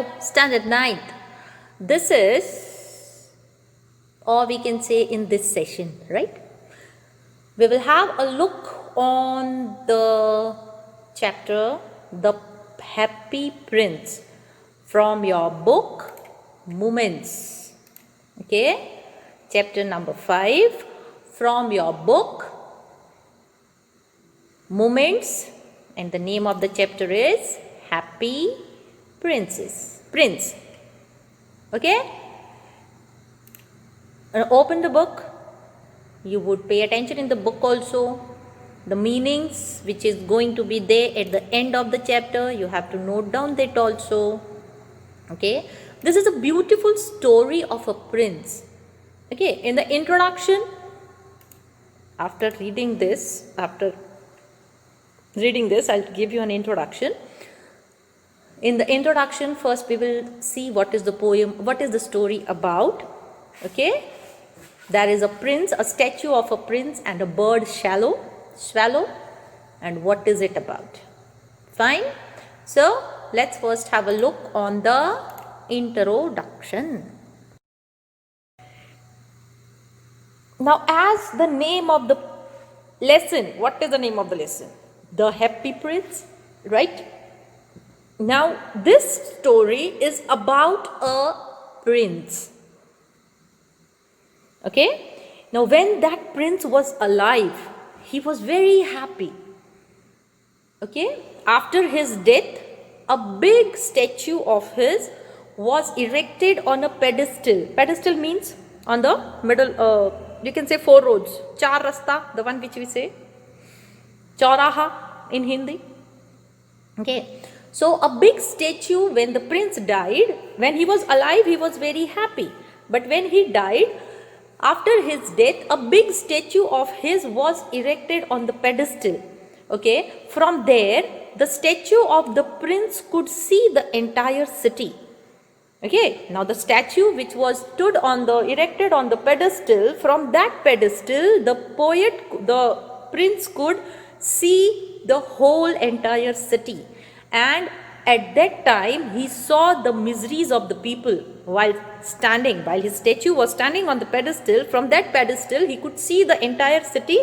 Hello, Standard 9th. This is, or we can say in this session, right? We will have a look on the chapter The Happy Prince from your book Moments. Okay, chapter number 5 from your book Moments, and the name of the chapter is Happy Prince. Okay, open the book. You would pay attention in the book also. The meanings which is going to be there at the end of the chapter, you have to note down that also. Okay, this is a beautiful story of a prince. Okay, in the introduction, after reading this, I'll give you an introduction. In the introduction, first we will see what is the poem, what is the story about. Okay, there is a prince, a statue of a prince and a bird swallow, and what is it about? Fine. So let's first have a look on the introduction. Now, as the name of the lesson, what is the name of the lesson? The Happy Prince, right? Now, this story is about a prince. Okay? Now, when that prince was alive, he was very happy. Okay? After his death, a big statue of his was erected on a pedestal. Pedestal means on the middle, you can say 4 roads. Char rasta, the one which we say. Chauraha in Hindi. Okay. So a big statue, when the prince died, when he was alive, he was very happy. But when he died, after his death, a big statue of his was erected on the pedestal. Okay, from there, the statue of the prince could see the entire city. Okay, now the statue which was erected on the pedestal, from that pedestal, the prince could see the whole entire city. And at that time, he saw the miseries of the people while his statue was standing on the pedestal. From that pedestal, he could see the entire city.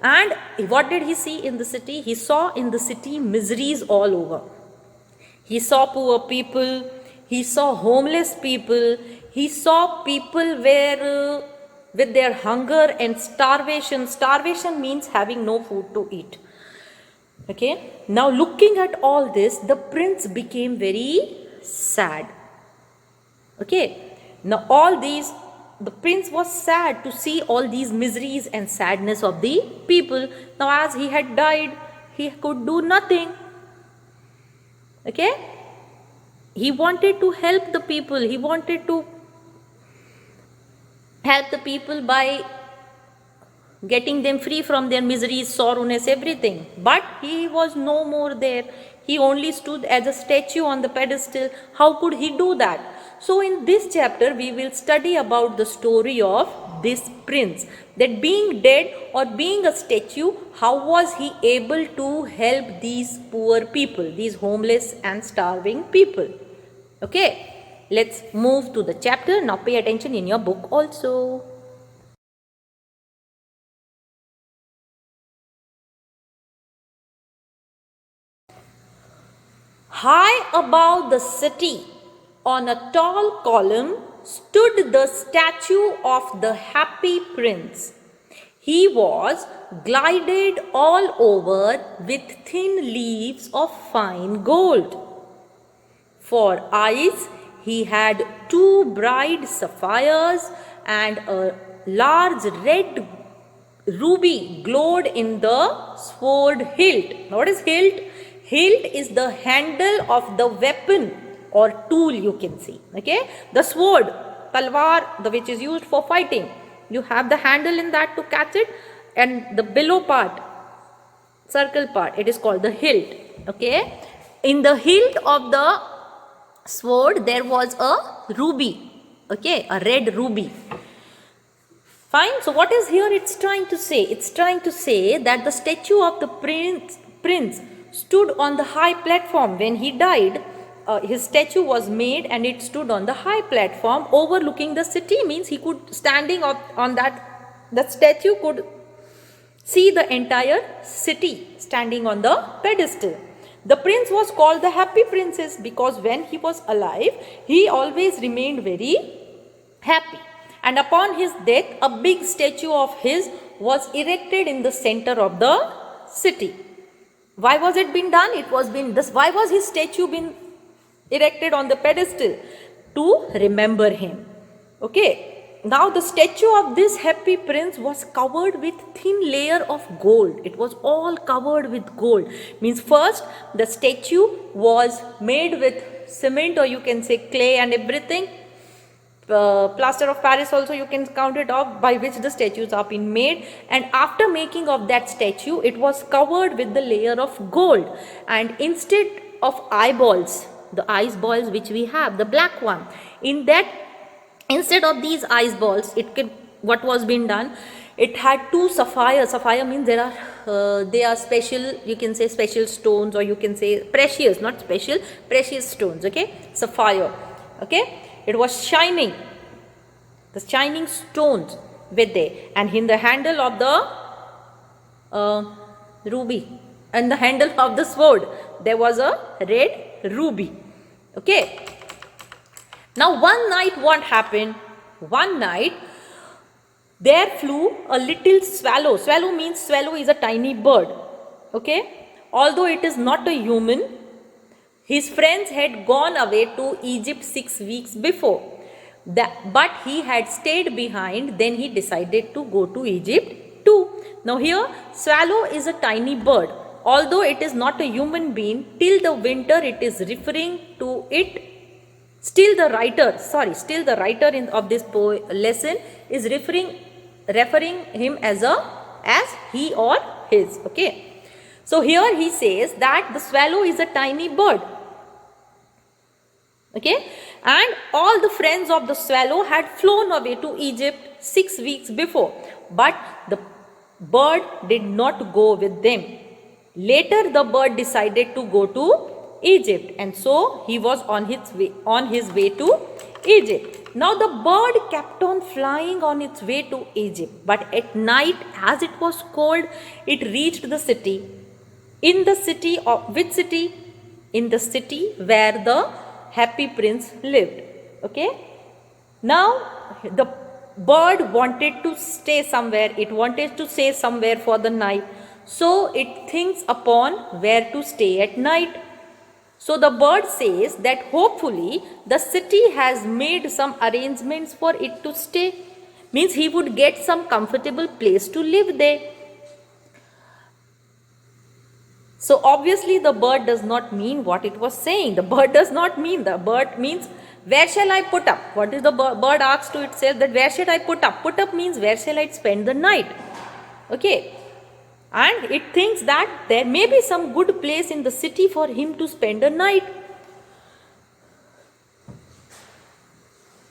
And what did he see in the city? He saw in the city miseries all over. He saw poor people, he saw homeless people, he saw people with their hunger and starvation. Starvation means having no food to eat. Okay, now looking at all this, the prince became very sad. Okay, now the prince was sad to see all these miseries and sadness of the people. Now, as he had died, he could do nothing. Okay, he wanted to help the people. He wanted to help the people by getting them free from their miseries, sorrowness, everything. But he was no more there. He only stood as a statue on the pedestal. How could he do that? So in this chapter, we will study about the story of this prince. That being dead or being a statue, how was he able to help these poor people, these homeless and starving people? Okay, let's move to the chapter. Now pay attention in your book also. High above the city, on a tall column, stood the statue of the Happy Prince. He was gilded all over with thin leaves of fine gold. For eyes, he had 2 bright sapphires, and a large red ruby glowed in the sword hilt. What is hilt? Hilt is the handle of the weapon or tool, you can see. Okay, the sword, talwar, which is used for fighting, you have the handle in that to catch it, and the below part, circle part, it is called the hilt. Okay, in the hilt of the sword there was a ruby. Okay, a red ruby. Fine. So what is here it's trying to say? It's trying to say that the statue of the prince stood on the high platform. When he died, his statue was made and it stood on the high platform overlooking the city. Means he could, standing up on that statue could see the entire city standing on the pedestal. The prince was called the happy princess because when he was alive, he always remained very happy. And upon his death, a big statue of his was erected in the center of the city. Why was it been done? It was been this. Why was his statue been erected on the pedestal? To remember him. Okay. Now the statue of this happy prince was covered with thin layer of gold. It was all covered with gold. Means first the statue was made with cement, or you can say clay and everything. Plaster of Paris also you can count it off, by which the statues are being made. And after making of that statue, it was covered with the layer of gold. And instead of eyeballs, the eyeballs which we have, the black one, in that, instead of these eyeballs, what was being done, it had two sapphire. Sapphire means they are special, you can say special stones, or you can say precious, not special, precious stones. Okay, sapphire. Okay, it was shining. The shining stones were there, and in the handle of the ruby, and the handle of the sword, there was a red ruby. Okay. Now one night what happened? One night there flew a little swallow. Swallow means, swallow is a tiny bird. Okay. Although it is not a human, his friends had gone away to Egypt 6 weeks before. But he had stayed behind. Then he decided to go to Egypt too. Now here swallow is a tiny bird. Although it is not a human being, till the winter it is referring to it. Still the writer of this lesson is referring him as he or his. Okay. So here he says that the swallow is a tiny bird. Okay. And all the friends of the swallow had flown away to Egypt 6 weeks before. But the bird did not go with them. Later the bird decided to go to Egypt, and so he was on his way to Egypt. Now the bird kept on flying on its way to Egypt, but at night, as it was cold, it reached the city. In the city of which city? In the city where the happy prince lived. Okay. Now the bird wanted to stay somewhere. It wanted to stay somewhere for the night. So it thinks upon where to stay at night. So the bird says that hopefully the city has made some arrangements for it to stay. Means he would get some comfortable place to live there. So obviously the bird does not mean what it was saying. The bird does not mean. The bird means, where shall I put up? What is the bird asks to itself, that where should I put up? Put up means where shall I spend the night? Okay. And it thinks that there may be some good place in the city for him to spend a night.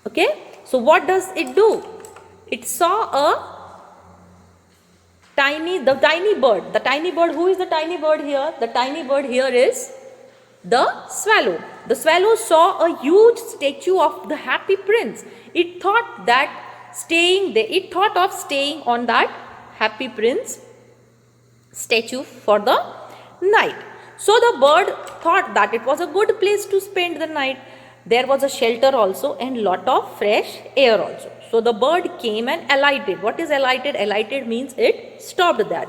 Okay. So what does it do? It saw the tiny bird. The tiny bird, who is the tiny bird here? The tiny bird here is the swallow. The swallow saw a huge statue of the happy prince. It thought of staying on that happy prince statue for the night. So the bird thought that it was a good place to spend the night. There was a shelter also and lot of fresh air also. So the bird came and alighted. What is alighted? Alighted means it stopped there.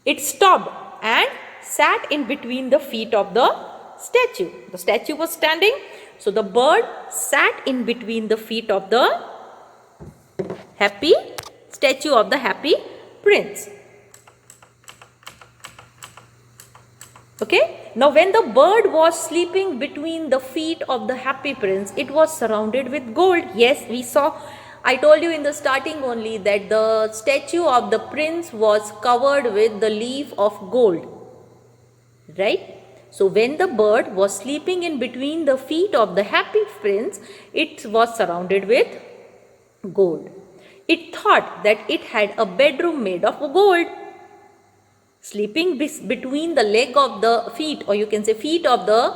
It stopped and sat in between the feet of the statue. The statue was standing. So the bird sat in between the feet of the statue of the happy prince. Okay. Now when the bird was sleeping between the feet of the happy prince, it was surrounded with gold. Yes, we saw, I told you in the starting only that the statue of the prince was covered with the leaf of gold. Right. So when the bird was sleeping in between the feet of the happy prince, it was surrounded with gold. It thought that it had a bedroom made of gold. Sleeping between the leg of the feet, or you can say feet of the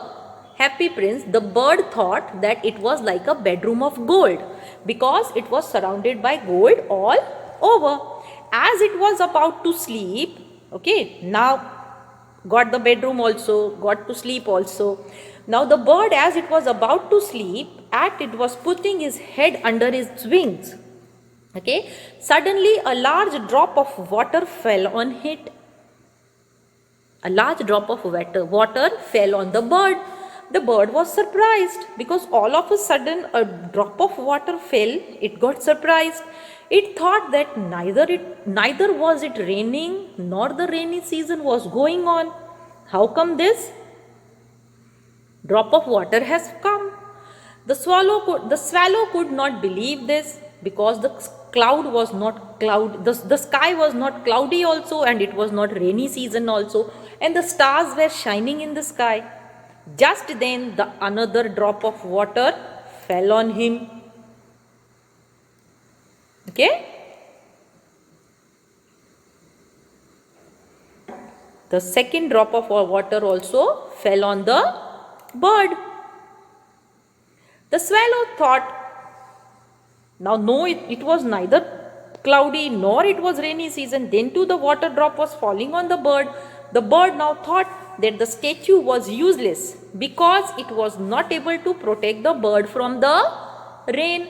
Happy Prince, the bird thought that it was like a bedroom of gold because it was surrounded by gold all over. As it was about to sleep, okay, now got the bedroom also, got to sleep also. Now the bird, as it was about to sleep, it was putting his head under his wings. Okay, suddenly a large drop of water fell on it. A large drop of water fell on the bird. The bird was surprised because all of a sudden a drop of water fell. It got surprised. It thought that neither was it raining nor the rainy season was going on. How come this? Drop of water has come. The swallow could not believe this because the sky was not cloudy also, and it was not rainy season also, and the stars were shining in the sky. Just then another drop of water fell on him. Okay? The second drop of water also fell on the bird. The swallow thought, now no, it was neither cloudy nor it was rainy season. Then too the water drop was falling on the bird. The bird now thought that the statue was useless because it was not able to protect the bird from the rain.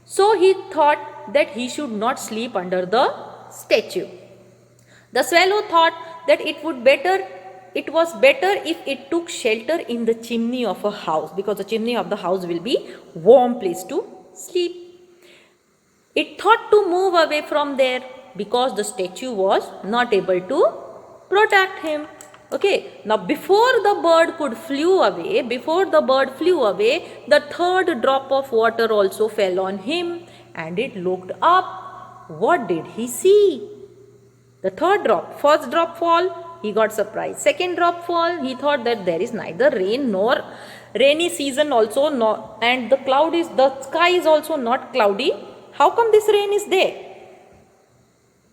So he thought that he should not sleep under the statue. The swallow thought that it was better if it took shelter in the chimney of a house, because the chimney of the house will be warm place to sleep. It thought to move away from there because the statue was not able to protect him. Okay, now before the bird flew away, the third drop of water also fell on him, and it looked up. What did he see? The third drop, first drop fall, he got surprised. Second drop fall, he thought that there is neither rain nor rainy season also, and the sky is also not cloudy. How come this rain is there?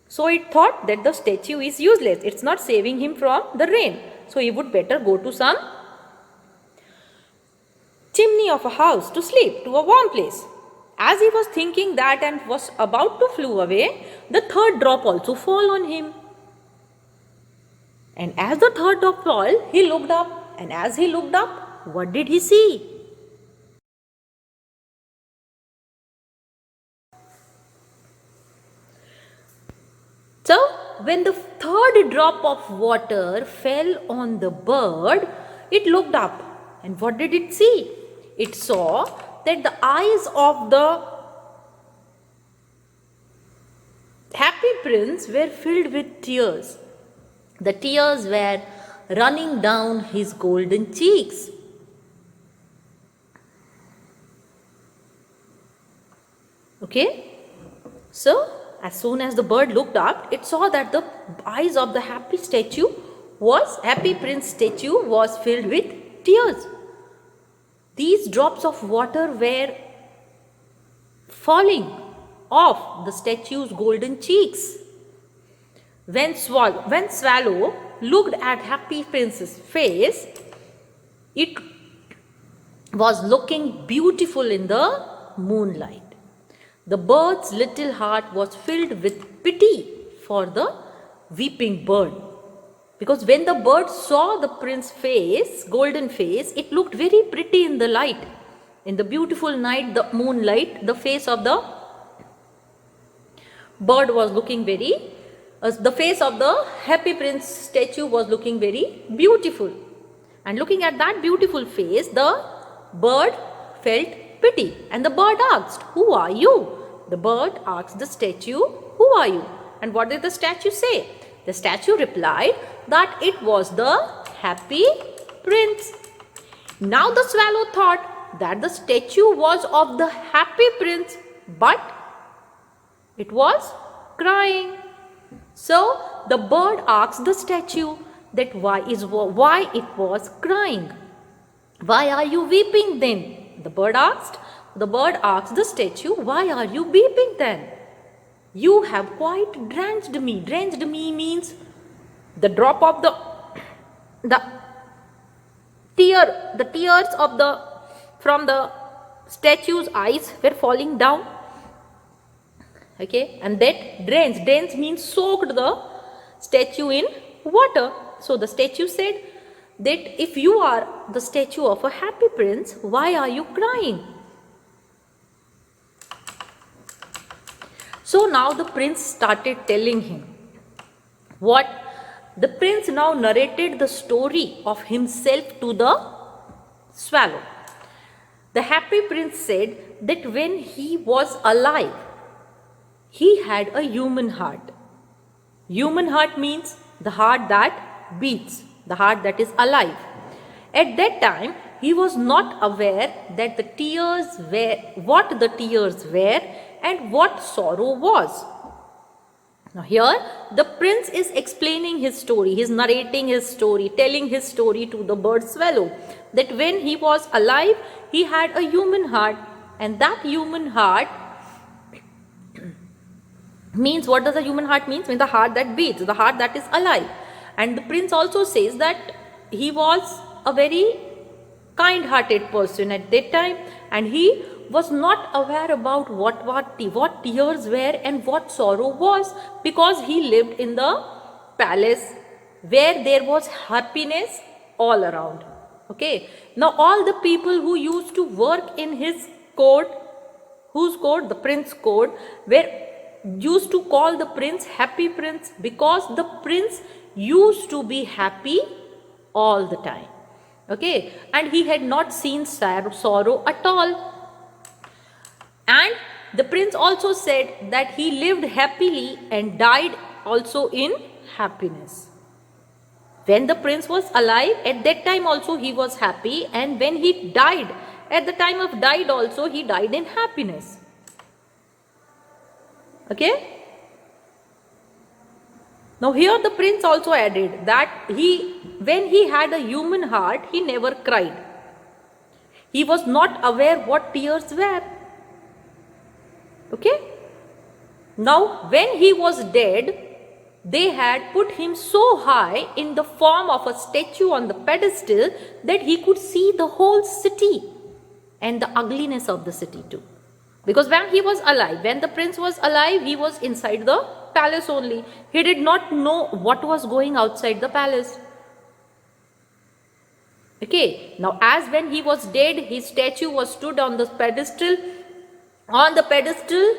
So it thought that the statue is useless. It's not saving him from the rain. So he would better go to some chimney of a house to sleep, to a warm place. As he was thinking that and was about to flew away, the third drop also fell on him. And as the third drop fell, he looked up. And as he looked up, what did he see? So, when the third drop of water fell on the bird, it looked up. And what did it see? It saw that the eyes of the Happy Prince were filled with tears. The tears were running down his golden cheeks. Okay? So, as soon as the bird looked up, it saw that the eyes of the Happy Prince statue was filled with tears. These drops of water were falling off the statue's golden cheeks. When Swallow looked at Happy Prince's face, it was looking beautiful in the moonlight. The bird's little heart was filled with pity for the weeping bird. Because when the bird saw the prince's face, golden face, it looked very pretty in the light. In the beautiful night, the moonlight, the face of the bird was looking the face of the Happy Prince statue was looking very beautiful. And looking at that beautiful face, the bird felt pity. And the bird asked, "Who are you?" The bird asked the statue, "Who are you?" And what did the statue say? The statue replied that it was the Happy Prince. Now the swallow thought that the statue was of the Happy Prince, but it was crying. So the bird asked the statue that why it was crying. "Why are you weeping then?" The bird asked the statue, "Why are you weeping then? You have quite drenched me." Drenched me means the drop of the The tears of the from the statue's eyes were falling down. Okay, and that drains means soaked the statue in water. So the statue said that if you are the statue of a happy prince, why are you crying? So now the prince started telling him what the prince now narrated the story of himself to the swallow. The happy prince said that when he was alive, he had a human heart. Human heart means the heart that beats, the heart that is alive. At that time, he was not aware that what the tears were and what sorrow was. Now here, the prince is explaining his story, he is narrating his story, telling his story to the bird swallow, that when he was alive, he had a human heart, and that human heart means, what does a human heart means? Means the heart that beats, the heart that is alive. And the prince also says that he was a very kind-hearted person at that time, and he was not aware about what tears were and what sorrow was, because he lived in the palace where there was happiness all around. Okay, now all the people who used to work in his court, whose court? The prince court, were used to call the prince happy prince, because the prince used to be happy all the time. Okay, and he had not seen sorrow at all. And the prince also said that he lived happily and died also in happiness. When the prince was alive, at that time also he was happy, and when he died, at the time of died also, he died in happiness. Okay? Now here the prince also added that when he had a human heart, he never cried. He was not aware what tears were. Okay? Now when he was dead, they had put him so high in the form of a statue on the pedestal that he could see the whole city and the ugliness of the city too. Because when he was alive, when the prince was alive, he was inside the palace only. He did not know what was going outside the palace. Okay, now as when he was dead, his statue was stood on the pedestal. On the pedestal,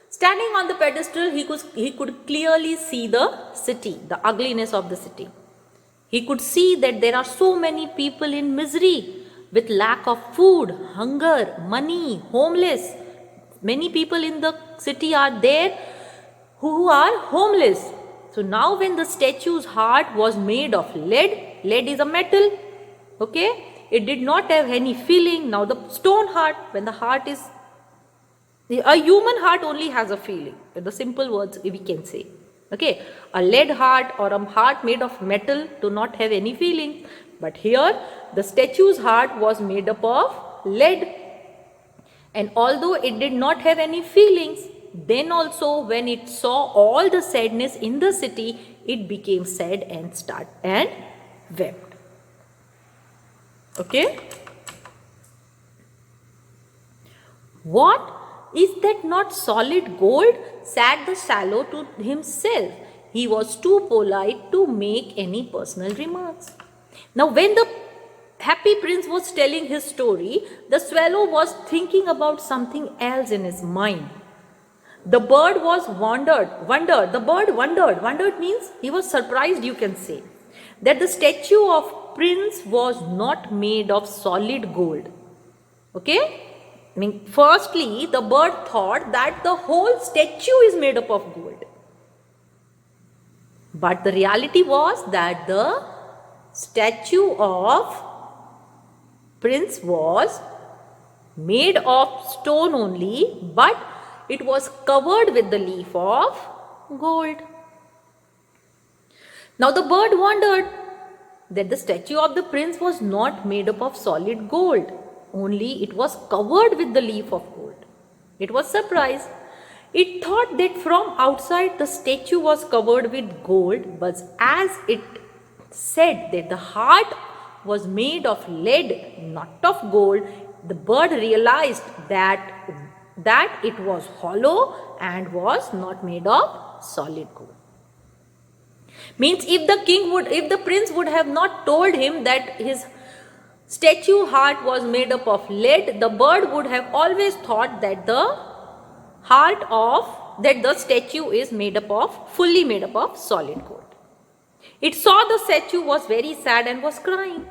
standing on the pedestal, he could clearly see the city, the ugliness of the city. He could see that there are so many people in misery, with lack of food, hunger, money, homeless. Many people in the city are there who are homeless. So now when the statue's heart was made of lead is a metal, okay, it did not have any feeling. Now the stone heart, when the heart is, a human heart only has a feeling, in the simple words we can say. Okay, a lead heart or a heart made of metal do not have any feeling. But here the statue's heart was made up of lead, and although it did not have any feelings, then also when it saw all the sadness in the city, it became sad and wept. Okay? What? Is that not solid gold? Said the swallow to himself. He was too polite to make any personal remarks. Now when the happy prince was telling his story, the swallow was thinking about something else in his mind. The bird wondered means he was surprised, you can say, that the statue of prince was not made of solid gold. Okay? I mean, firstly, the bird thought that the whole statue is made up of gold. But the reality was that the statue of prince was made of stone only, but it was covered with the leaf of gold. Now the bird wondered that the statue of the prince was not made up of solid gold, only it was covered with the leaf of gold. It was surprised. It thought that from outside the statue was covered with gold, but as it said that the heart was made of lead, not of gold, the bird realized that it was hollow and was not made of solid gold. Means if the prince would have not told him that his statue heart was made up of lead, the bird would have always thought that the statue is fully made up of solid gold. It saw the statue was very sad and was crying.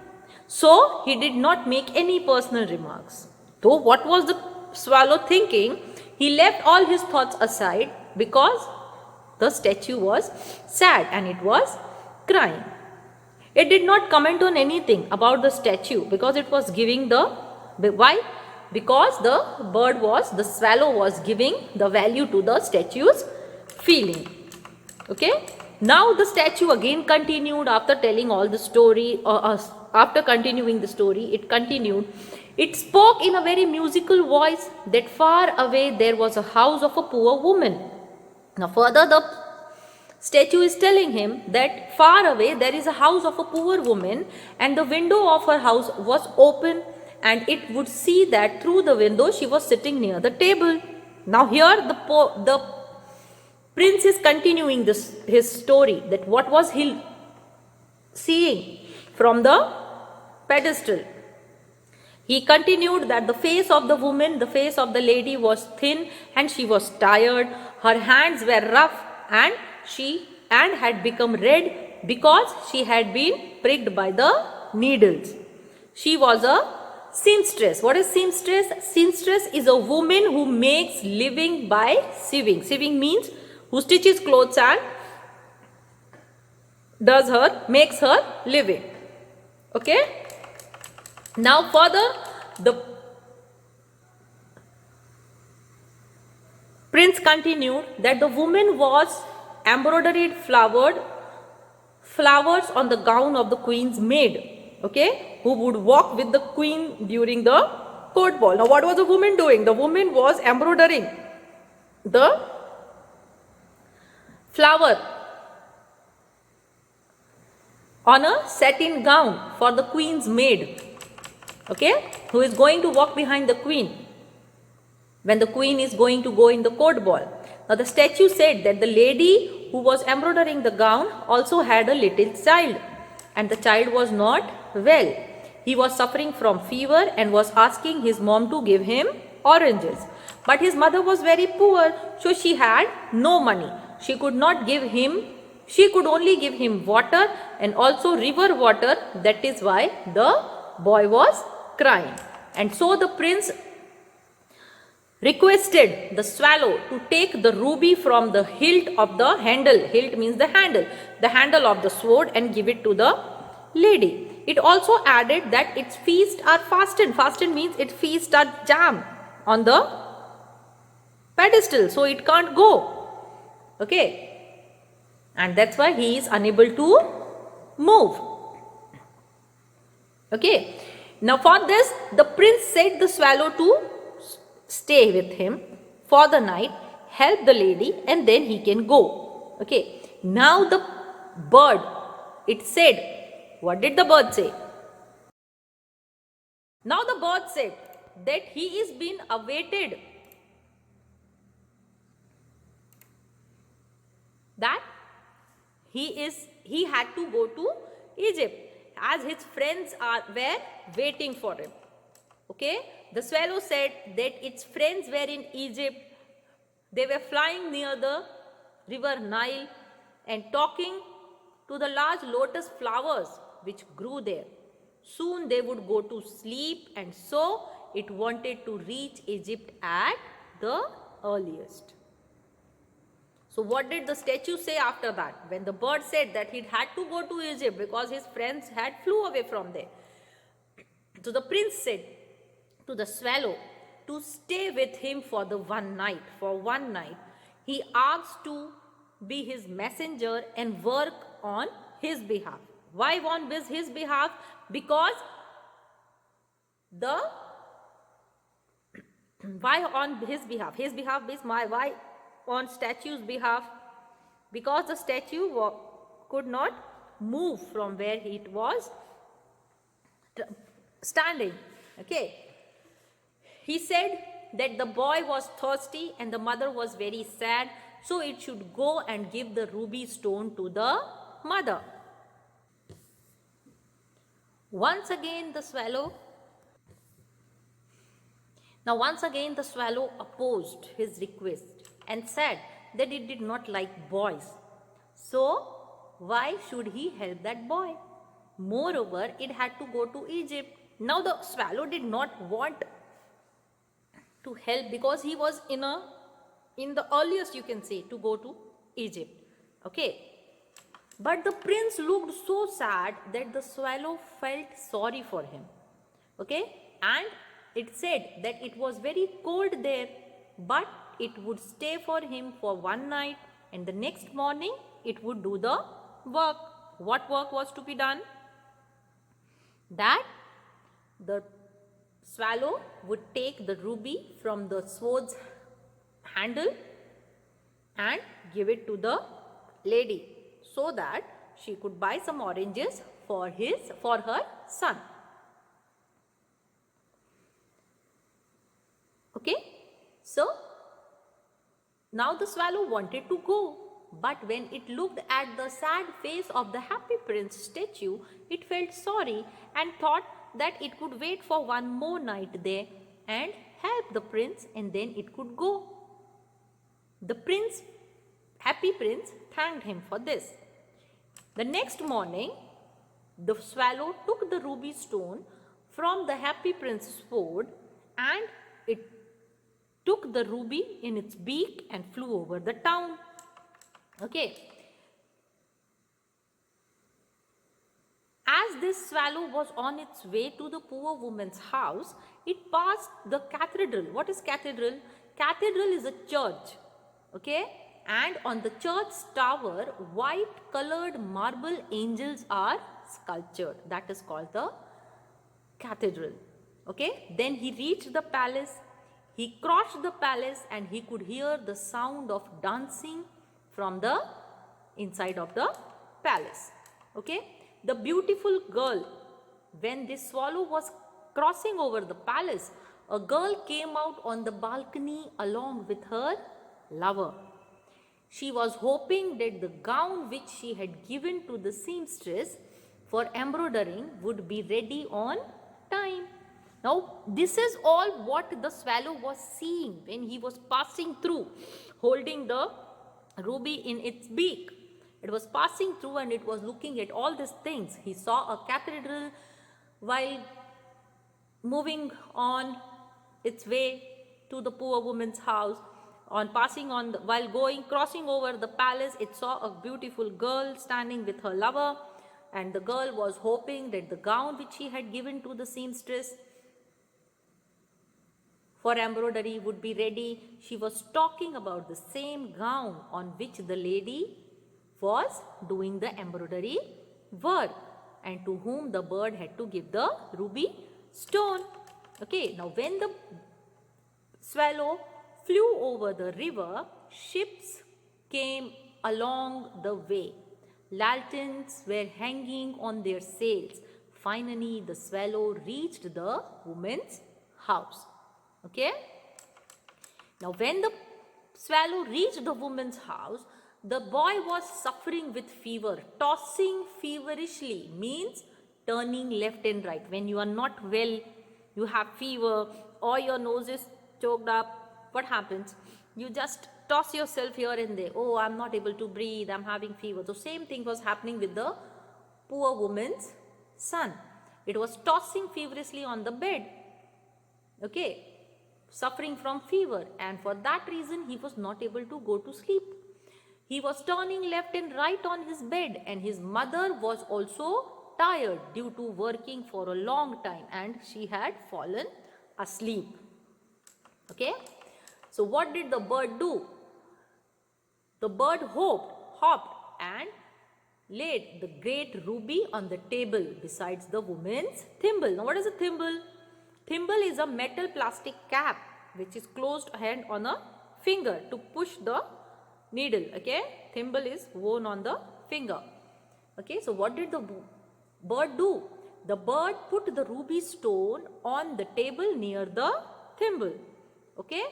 So he did not make any personal remarks. Though what was the swallow thinking? He left all his thoughts aside because the statue was sad and it was crying. It did not comment on anything about the statue because it was giving why? Because the swallow was giving the value to the statue's feeling. Okay. Now the statue again continued after telling all the story, after continuing the story, it continued. It spoke in a very musical voice that far away there was a house of a poor woman. Now further the statue is telling him that far away there is a house of a poor woman and the window of her house was open and it would see that through the window she was sitting near the table. Now here the prince is continuing his story, that what was he seeing from the pedestal. He continued that the face of the woman, the face of the lady was thin and she was tired. Her hands were rough and had become red because she had been pricked by the needles. She was a seamstress. What is seamstress? Seamstress is a woman who makes living by sewing. Sewing means who stitches clothes and makes her living. Okay. Now further, the prince continued that the woman was embroidered flowers on the gown of the queen's maid, okay, who would walk with the queen during the court ball. Now what was the woman doing? The woman was embroidering the flower on a satin gown for the queen's maid, okay, who is going to walk behind the queen when the queen is going to go in the court ball. Now the statue said that the lady who was embroidering the gown also had a little child and the child was not well. He was suffering from fever and was asking his mom to give him oranges. But his mother was very poor, so she had no money. She could only give him water and also river water. That is why the boy was crying. And so the prince requested the swallow to take the ruby from the hilt of the handle. Hilt means the handle of the sword, and give it to the lady. It also added that its feet are fastened. Fastened means its feet are jammed on the pedestal, so it can't go. Okay. And that's why he is unable to move. Okay. Now for this, the prince said the swallow to stay with him for the night, help the lady, and then he can go. Okay. Now the bird, it said, what did the bird say? Now the bird said that he is being awaited, that he had to go to Egypt as his friends were waiting for him. Okay. The swallow said that its friends were in Egypt. They were flying near the river Nile and talking to the large lotus flowers which grew there. Soon they would go to sleep, and so it wanted to reach Egypt at the earliest. So what did the statue say after that? When the bird said that he had to go to Egypt because his friends had flew away from there. So the prince said to the swallow to stay with him for one night. For one night, he asked to be his messenger and work on his behalf. Why on his behalf? Because why on his behalf? His behalf is why on statue's behalf? Because the statue could not move from where it was standing. Okay. He said that the boy was thirsty and the mother was very sad, so it should go and give the ruby stone to the mother. Once again the swallow opposed his request and said that it did not like boys. So why should he help that boy? Moreover, it had to go to Egypt. Now the swallow did not want to help because he was in the earliest, you can say, to go to Egypt. Okay. But the prince looked so sad that the swallow felt sorry for him. Okay. And it said that it was very cold there, but it would stay for him for one night, and the next morning it would do the work. What work was to be done? That the swallow would take the ruby from the sword's handle and give it to the lady so that she could buy some oranges for her son. Okay. So now the swallow wanted to go, but when it looked at the sad face of the happy prince statue, it felt sorry and thought that it could wait for one more night there and help the prince, and then it could go. The happy prince, thanked him for this. The next morning, the swallow took the ruby stone from the happy prince's sword, and it took the ruby in its beak and flew over the town. Okay. As this swallow was on its way to the poor woman's house, it passed the cathedral. What is cathedral? Cathedral is a church. Okay. And on the church's tower, white colored marble angels are sculptured. That is called the cathedral. Okay. Then he reached the palace. He crossed the palace and he could hear the sound of dancing from the inside of the palace. Okay. The beautiful girl, when this swallow was crossing over the palace, a girl came out on the balcony along with her lover. She was hoping that the gown which she had given to the seamstress for embroidering would be ready on time. Now, this is all what the swallow was seeing when he was passing through, holding the ruby in its beak. It was passing through and it was looking at all these things. He saw a cathedral while moving on its way to the poor woman's house. While crossing over the palace, it saw a beautiful girl standing with her lover, and the girl was hoping that the gown which she had given to the seamstress for embroidery would be ready. She was talking about the same gown on which the lady was doing the embroidery work and to whom the bird had to give the ruby stone. Okay, now when the swallow flew over the river, ships came along the way. Lanterns were hanging on their sails. Finally, the swallow reached the woman's house. Okay. Now, when the swallow reached the woman's house, the boy was suffering with fever. Tossing feverishly means turning left and right. When you are not well, you have fever or your nose is choked up, what happens? You just toss yourself here and there. Oh, I'm not able to breathe. I'm having fever. The same thing was happening with the poor woman's son. It was tossing feverishly on the bed. Okay. Suffering from fever, and for that reason he was not able to go to sleep. He was turning left and right on his bed, and his mother was also tired due to working for a long time and she had fallen asleep. Okay. So what did the bird do? The bird hopped and laid the great ruby on the table besides the woman's thimble. Now what is a thimble? Thimble is a metal plastic cap which is closed hand on a finger to push the needle. Okay, thimble is worn on the finger. Okay, so what did the bird do? the bird put the ruby stone on the table near the thimble. Okay.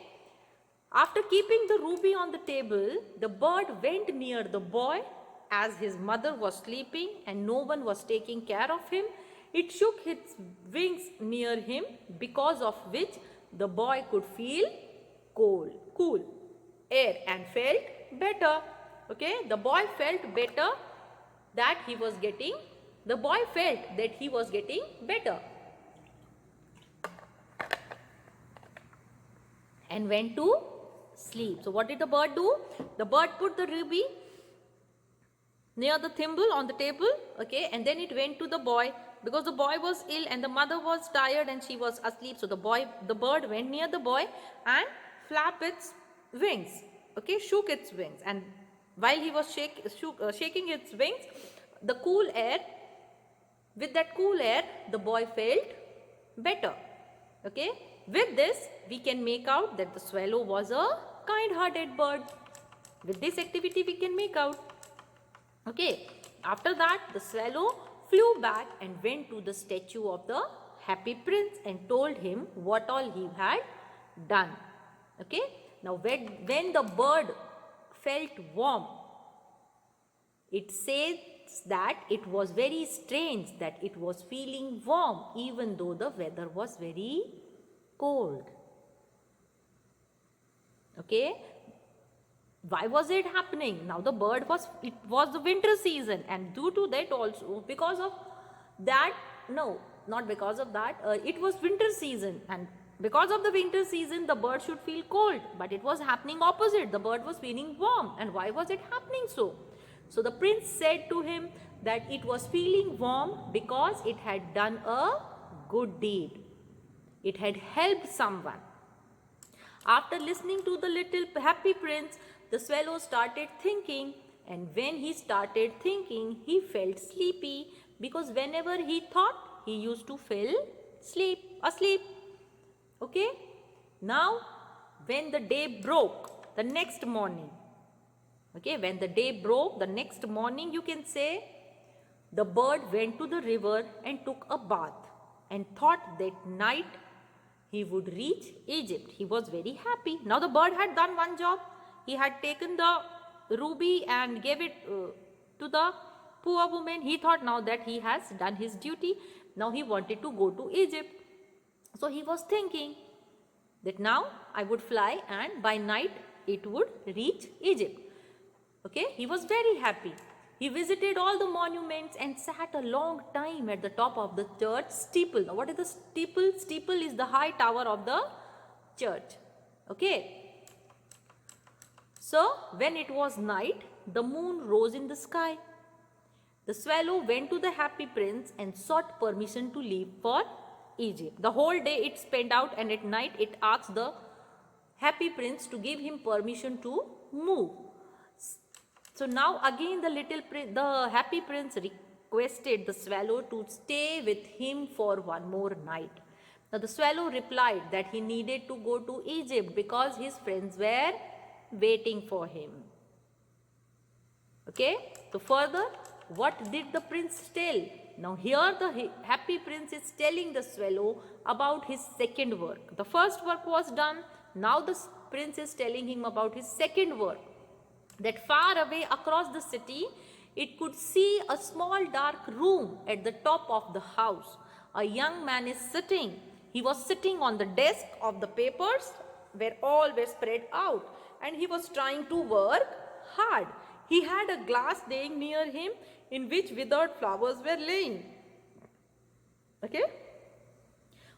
After keeping the ruby on the table, the bird went near the boy as his mother was sleeping and no one was taking care of him. It shook its wings near him, because of which the boy could feel cool air and felt better. Okay, the boy felt better that he was getting, the boy felt that he was getting better and went to sleep. So what did the bird do? The bird put the ruby near the thimble on the table, okay, and then it went to the boy, because the boy was ill and the mother was tired and she was asleep. So the bird went near the boy and flapped its wings, okay, shook its wings, and while he was shaking its wings, the cool air, with that cool air, the boy felt better. Okay, with this we can make out that the swallow was a kind-hearted bird. With this activity we can make out. Okay, after that the swallow flew back and went to the statue of the happy prince and told him what all he had done. Okay, now when the bird felt warm, it says that it was very strange that it was feeling warm even though the weather was very cold. Okay, why was it happening? Now the bird was, it was the winter season, and due to that also, because of that, no, not because of that, it was winter season, and because of the winter season the bird should feel cold, but it was happening opposite. The bird was feeling warm. And why was it happening so? So the prince said to him that it was feeling warm because it had done a good deed. It had helped someone. After listening to the little happy prince, the swallow started thinking, and when he started thinking, he felt sleepy, because whenever he thought, he used to feel asleep. Okay? Now, when the day broke, the next morning, okay, when the day broke, the next morning, you can say, the bird went to the river and took a bath and thought that night he would reach Egypt. He was very happy. Now the bird had done one job. He had taken the ruby and gave it to the poor woman. He thought now that he has done his duty. Now he wanted to go to Egypt. So he was thinking that now I would fly and by night it would reach Egypt. Okay, he was very happy. He visited all the monuments and sat a long time at the top of the church steeple. Now, what is the steeple? Steeple is the high tower of the church. Okay. So, when it was night, the moon rose in the sky. The swallow went to the happy prince and sought permission to leave for Egypt. The whole day it spent out, and at night it asked the happy prince to give him permission to move. So now again the happy prince requested the swallow to stay with him for one more night. Now the swallow replied that he needed to go to Egypt because his friends were waiting for him. Okay, so further, what did the prince tell? Now here the happy prince is telling the swallow about his second work. The first work was done. Now the prince is telling him about his second work. That far away across the city, it could see a small dark room at the top of the house. A young man is sitting. He was sitting on the desk of the papers where all were spread out, and he was trying to work hard. He had a glass laying near him in which withered flowers were laying. Okay?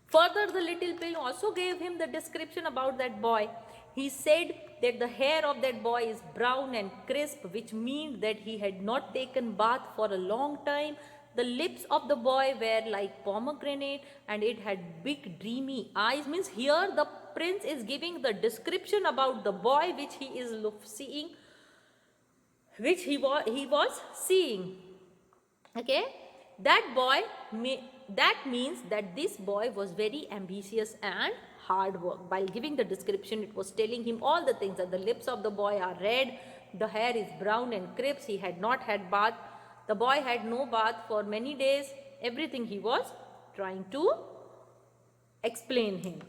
Further, the little prince also gave him the description about that boy. He said that the hair of that boy is brown and crisp, which means that he had not taken bath for a long time. The lips of the boy were like pomegranate, and it had big dreamy eyes. Means here the prince is giving the description about the boy which he is seeing, which he was seeing. Okay, that means that this boy was very ambitious and hard work. While giving the description, it was telling him all the things, that the lips of the boy are red, the hair is brown and crisp, he had not had bath, the boy had no bath for many days, Everything he was trying to explain him.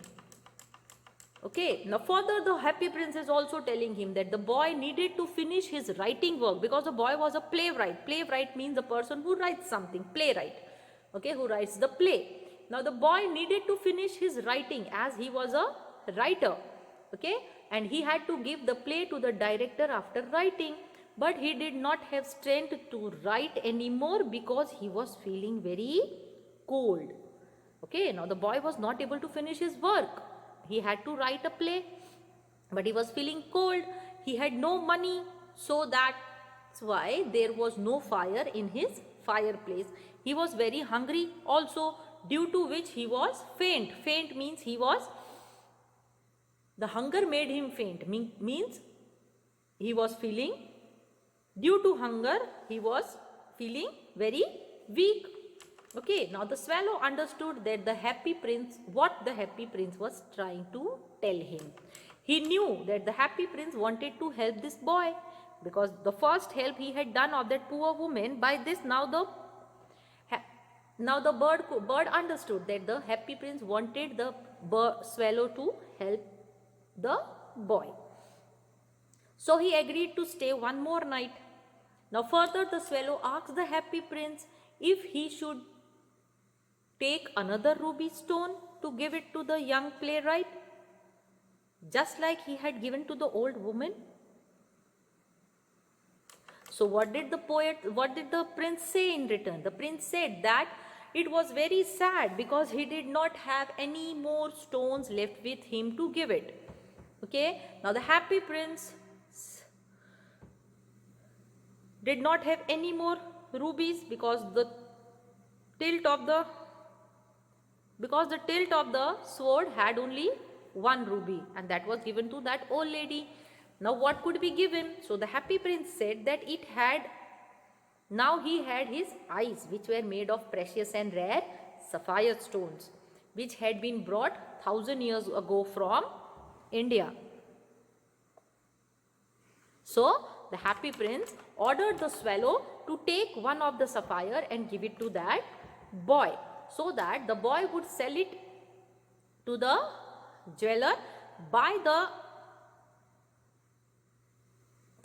Okay, now further the happy prince is also telling him that the boy needed to finish his writing work, because the boy was a playwright. Playwright means the person who writes something, playwright. Okay, who writes the play. Now the boy needed to finish his writing as he was a writer. Okay, and he had to give the play to the director after writing. But he did not have strength to write anymore because he was feeling very cold. Okay, now the boy was not able to finish his work. He had to write a play, but he was feeling cold. He had no money, so that's why there was no fire in his fireplace. He was very hungry also, due to which he was faint. Faint means the hunger made him faint, means he was feeling, due to hunger, he was feeling very weak. Okay, now the swallow understood that what the happy prince was trying to tell him. He knew that the happy prince wanted to help this boy, because the first help he had done of that poor woman. By this, now the bird understood that the happy prince wanted the swallow to help the boy. So he agreed to stay one more night. Now further the swallow asked the happy prince if he should take another ruby stone to give it to the young playwright, just like he had given to the old woman. So what did the prince say in return? The prince said that it was very sad because he did not have any more stones left with him to give it. Okay, now the happy prince did not have any more rubies because the tilt of the sword had only one ruby, and that was given to that old lady. Now what could be given? So the happy prince said that he had his eyes, which were made of precious and rare sapphire stones, which had been brought 1,000 years ago from India. So the happy prince ordered the swallow to take one of the sapphire and give it to that boy, so that the boy would sell it to the jeweler, buy the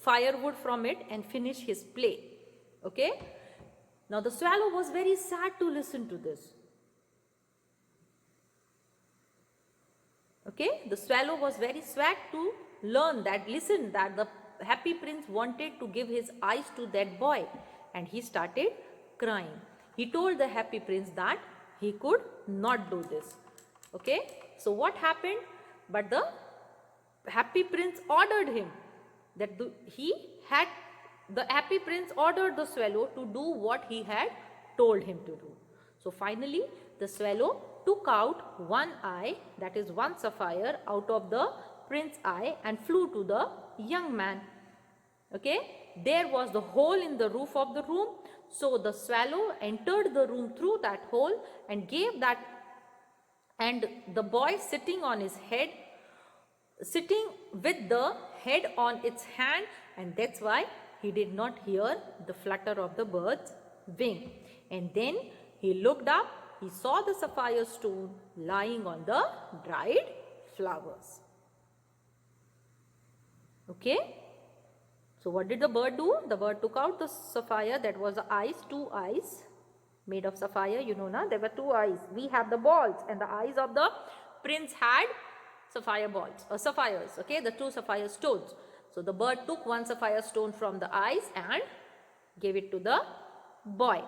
firewood from it and finish his play. Okay, now the swallow was very sad to listen to this. Okay, the swallow was very sad to that the happy prince wanted to give his eyes to that boy, and he started crying. He told the happy prince that he could not do this. Okay, so what happened? But the happy prince ordered him that the happy prince ordered the swallow to do what he had told him to do. So finally the swallow took out one eye, that is one sapphire, out of the prince's eye and flew to the young man. Okay, there was the hole in the roof of the room. So the swallow entered the room through that hole and the boy sitting with the head on its hand, and that's why he did not hear the flutter of the bird's wing. And then he looked up, he saw the sapphire stone lying on the dried flowers. Okay, so what did the bird do? The bird took out the sapphire, that was the eyes, two eyes made of sapphire, you know, there were two eyes. We have the balls, and the eyes of the prince had sapphire balls or sapphires. Okay, the two sapphire stones. So the bird took one sapphire stone from the eyes and gave it to the boy.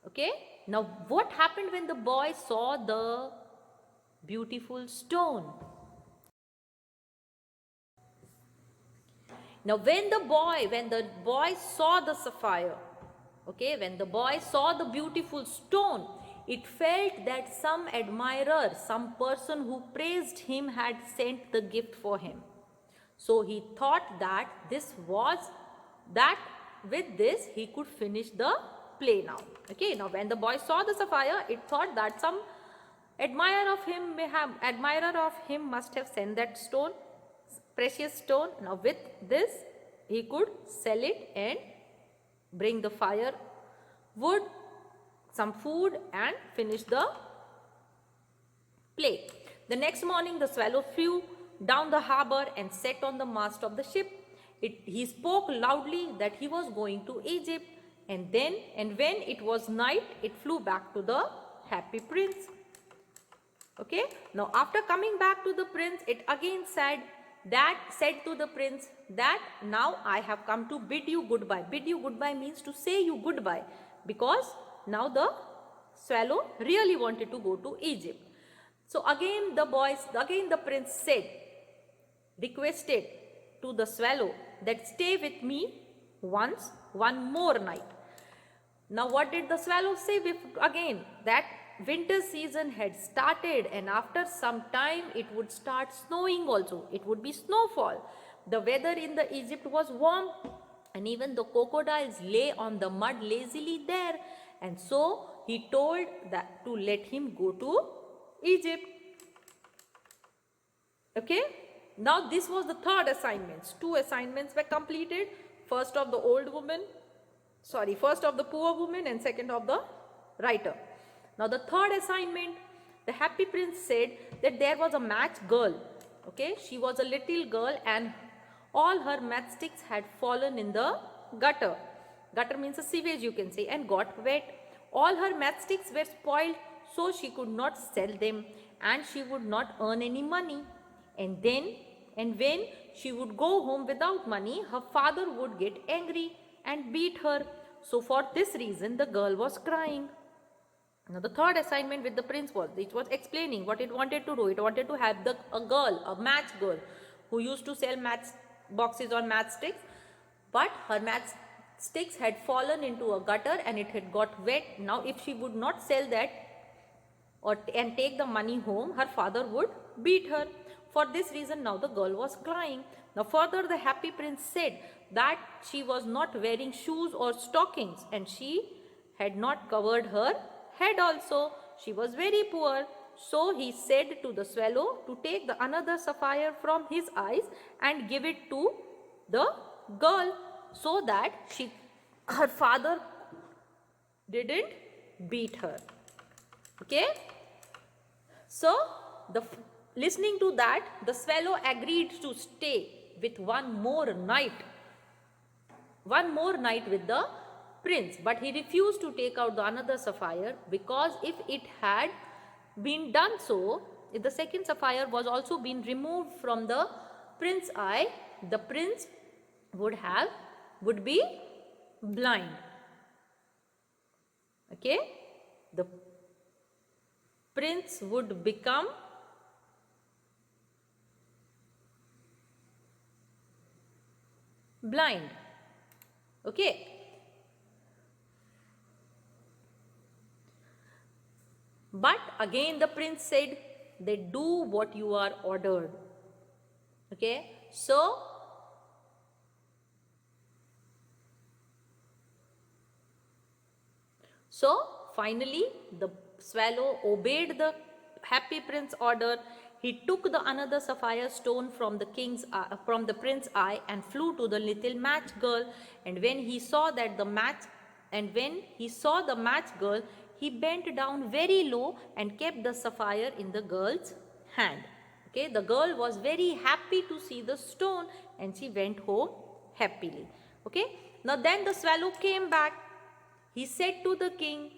Okay, now what happened when the boy saw the beautiful stone? Now when the boy saw the sapphire, okay, when the boy saw the beautiful stone, it felt that some admirer, some person who praised him had sent the gift for him. So he thought that with this he could finish the play now. Okay, now when the boy saw the sapphire, it thought that some admirer of him must have sent that stone, precious stone. Now with this he could sell it and bring the firewood, some food and finish the play. The next morning, the swallow flew down the harbor and sat on the mast of the ship. He spoke loudly that he was going to Egypt, and when it was night, it flew back to the happy prince. Okay, now after coming back to the prince, it again said to the prince that now I have come to bid you goodbye. Bid you goodbye means to say you goodbye, because now the swallow really wanted to go to Egypt. So again the prince requested to the swallow that stay with me one more night. Now what did the swallow say again? That winter season had started, and after some time it would start snowing also. It would be snowfall. The weather in the Egypt was warm, and even the crocodiles lay on the mud lazily there. And so he told that to let him go to Egypt. Okay. Now this was the third assignment. 2 assignments were completed. First of the poor woman, and second of the writer. Now the third assignment, the happy prince said that there was a match girl. Okay, she was a little girl and all her matchsticks had fallen in the gutter. Gutter means a sewage, you can say, and got wet. All her matchsticks were spoiled, so she could not sell them and she would not earn any money. And when she would go home without money, her father would get angry and beat her. So for this reason, the girl was crying. Now the third assignment with the prince was explaining what it wanted to do. It wanted to have a match girl, who used to sell match boxes or matchsticks, but her matchsticks had fallen into a gutter and it had got wet. Now if she would not sell that and take the money home, her father would beat her. For this reason, now the girl was crying. Now further, the happy prince said that she was not wearing shoes or stockings, and she had not covered her head also. She was very poor. So he said to the swallow to take another sapphire from his eyes and give it to the girl, so that her father didn't beat her. Okay. So listening to that, the swallow agreed to stay with one more night with the prince, but he refused to take out another sapphire, because if it had been done so, if the second sapphire was also been removed from the prince's eye, the prince would be blind. Okay, the prince would become blind. Okay. But again the prince said that do what you are ordered. Okay. So finally the swallow obeyed the happy prince's order. He took another sapphire stone from the prince's eye and flew to the little match girl. And when he saw the match girl, he bent down very low and kept the sapphire in the girl's hand. Okay, the girl was very happy to see the stone and she went home happily. Okay, now then the swallow came back. He said to the king,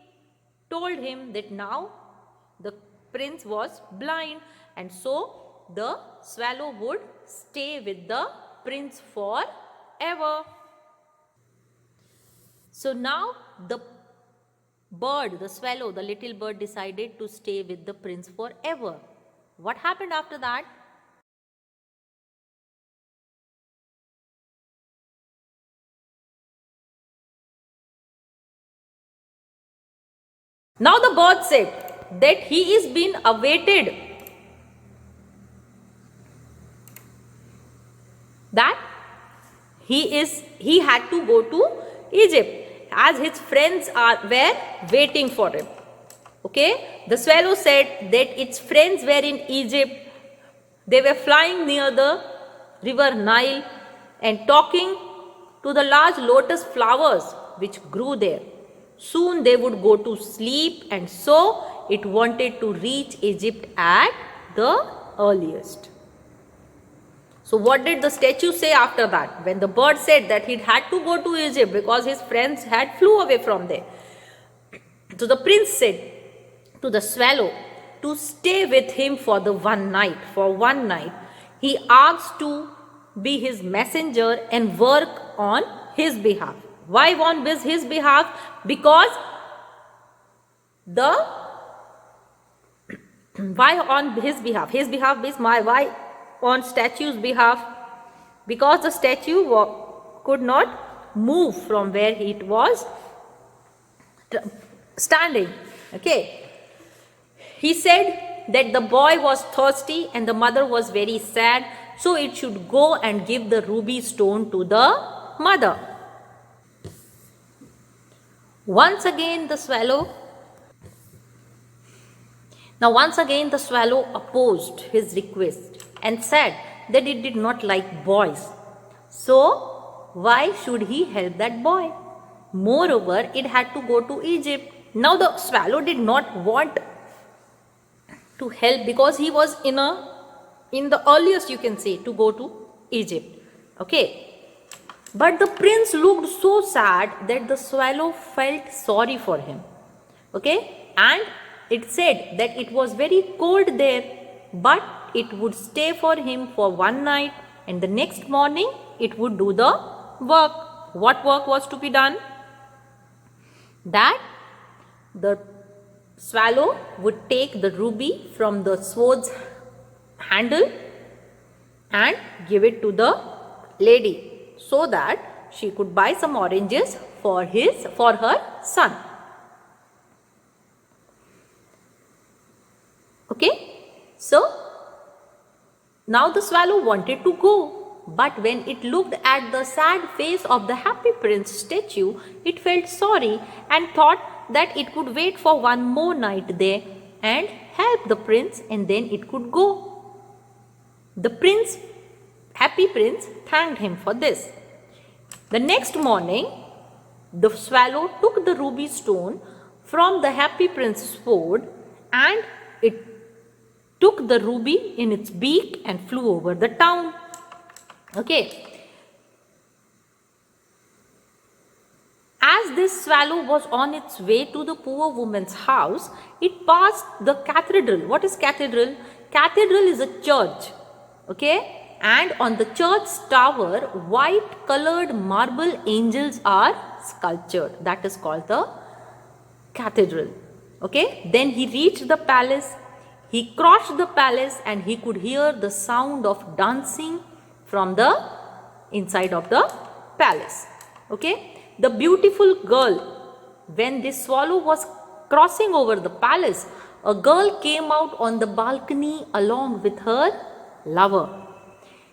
told him that now the prince was blind, and so the swallow would stay with the prince forever. So now the swallow, the little bird, decided to stay with the prince forever. What happened after that? Now the bird said that he is being awaited, that he had to go to Egypt, as his friends were waiting for him. Okay, the swallow said that its friends were in Egypt. They were flying near the river Nile and talking to the large lotus flowers which grew there. Soon they would go to sleep, and so it wanted to reach Egypt at the earliest. So what did the statue say after that? When the bird said that he had to go to Egypt because his friends had flew away from there. So the prince said to the swallow to stay with him for the one night. For one night, he asked to be his messenger and work on his behalf. Why on his behalf? Because why on his behalf? His behalf is why on statue's behalf? Because the statue could not move from where it was standing. Okay. He said that the boy was thirsty and the mother was very sad, so it should go and give the ruby stone to the mother. Once again the swallow opposed his request and said that it did not like boys. So why should he help that boy? Moreover, it had to go to Egypt. Now the swallow did not want to help because he was in the earliest, you can say, to go to Egypt. Okay. But the prince looked so sad that the swallow felt sorry for him. Okay. And it said that it was very cold there, but it would stay for him for one night, and the next morning it would do the work. What work was to be done? That the swallow would take the ruby from the sword's handle and give it to the lady so that she could buy some oranges for her son. Okay, so now the swallow wanted to go, but when it looked at the sad face of the happy prince statue, it felt sorry and thought that it could wait for one more night there and help the prince, and then it could go. The happy prince thanked him for this. The next morning, the swallow took the ruby stone from the happy prince's sword, and it took the ruby in its beak and flew over the town. Okay. As this swallow was on its way to the poor woman's house, it passed the cathedral. What is cathedral? Cathedral is a church. Okay. And on the church's tower, white colored marble angels are sculptured. That is called the cathedral. Okay. Then he reached the palace. He crossed the palace and he could hear the sound of dancing from the inside of the palace. Okay. The beautiful girl, when this swallow was crossing over the palace, a girl came out on the balcony along with her lover.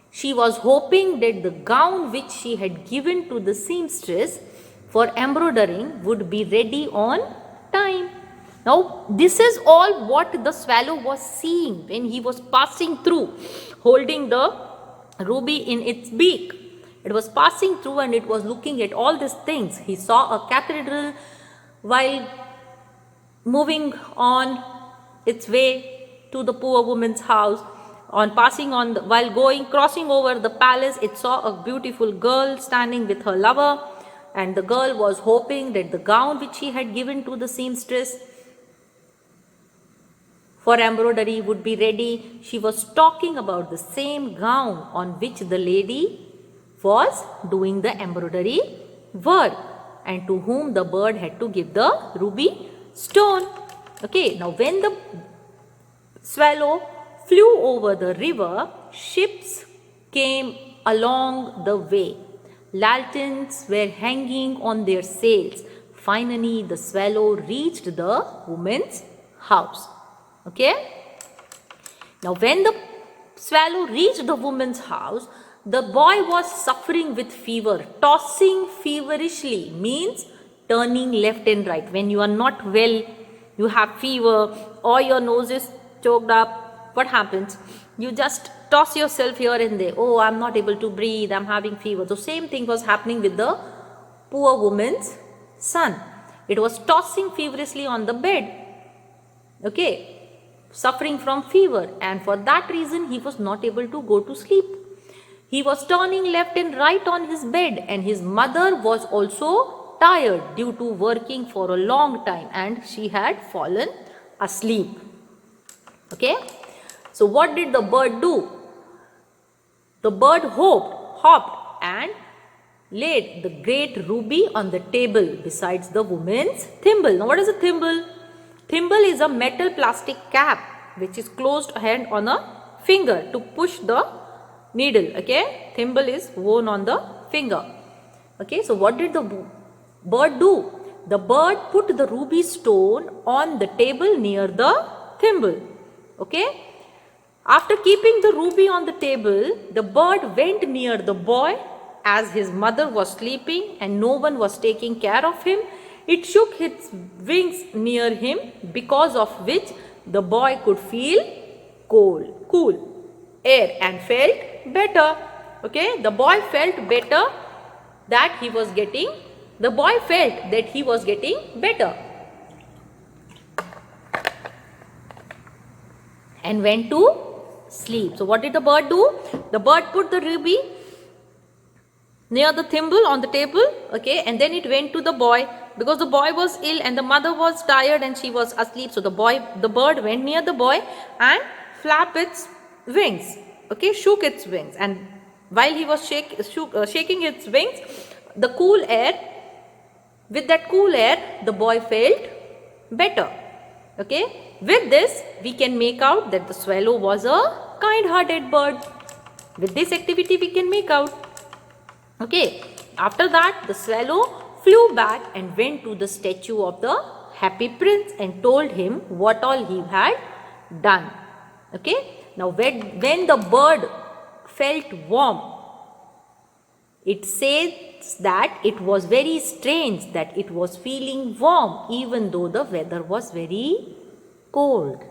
She was hoping that the gown which she had given to the seamstress for embroidering would be ready on time. Now, this is all what the swallow was seeing when he was passing through, holding the ruby in its beak. It was passing through and it was looking at all these things. He saw a cathedral while moving on its way to the poor woman's house. While crossing over the palace, it saw a beautiful girl standing with her lover, and the girl was hoping that the gown which she had given to the seamstress for embroidery would be ready. She was talking about the same gown on which the lady was doing the embroidery work and to whom the bird had to give the ruby stone. Okay, now when the swallow flew over the river, ships came along the way. Lanterns were hanging on their sails. Finally, the swallow reached the woman's house. Okay. Now, when the swallow reached the woman's house, the boy was suffering with fever. Tossing feverishly means turning left and right. When you are not well, you have fever or your nose is choked up, what happens? You just toss yourself here and there. Oh, I'm not able to breathe. I'm having fever. The same thing was happening with the poor woman's son. It was tossing feverishly on the bed. Okay, suffering from fever, and for that reason he was not able to go to sleep. He was turning left and right on his bed, and his mother was also tired due to working for a long time, and she had fallen asleep. Okay, so what did the bird do? The bird hopped and laid the great ruby on the table besides the woman's thimble. Now what is a thimble? Thimble is a metal plastic cap which is closed hand on a finger to push the needle. Okay, thimble is worn on the finger. Okay, so what did the bird do? The bird put the ruby stone on the table near the thimble. Okay, after keeping the ruby on the table, the bird went near the boy as his mother was sleeping and no one was taking care of him. It shook its wings near him, because of which the boy could feel cool air and felt better. Okay, the boy felt better that he was getting, the boy felt that he was getting better and went to sleep. So what did the bird do? The bird put the ruby near the thimble on the table, okay, and then it went to the boy, because the boy was ill and the mother was tired and she was asleep. So the bird went near the boy and flapped its wings, okay, shook its wings, and while he was shaking its wings, the cool air, with that cool air, the boy felt better. Okay, with this we can make out that the swallow was a kind-hearted bird. With this activity we can make out. Okay, after that the swallow flew back and went to the statue of the happy prince and told him what all he had done. Okay, now when the bird felt warm, it says that it was very strange that it was feeling warm even though the weather was very cold.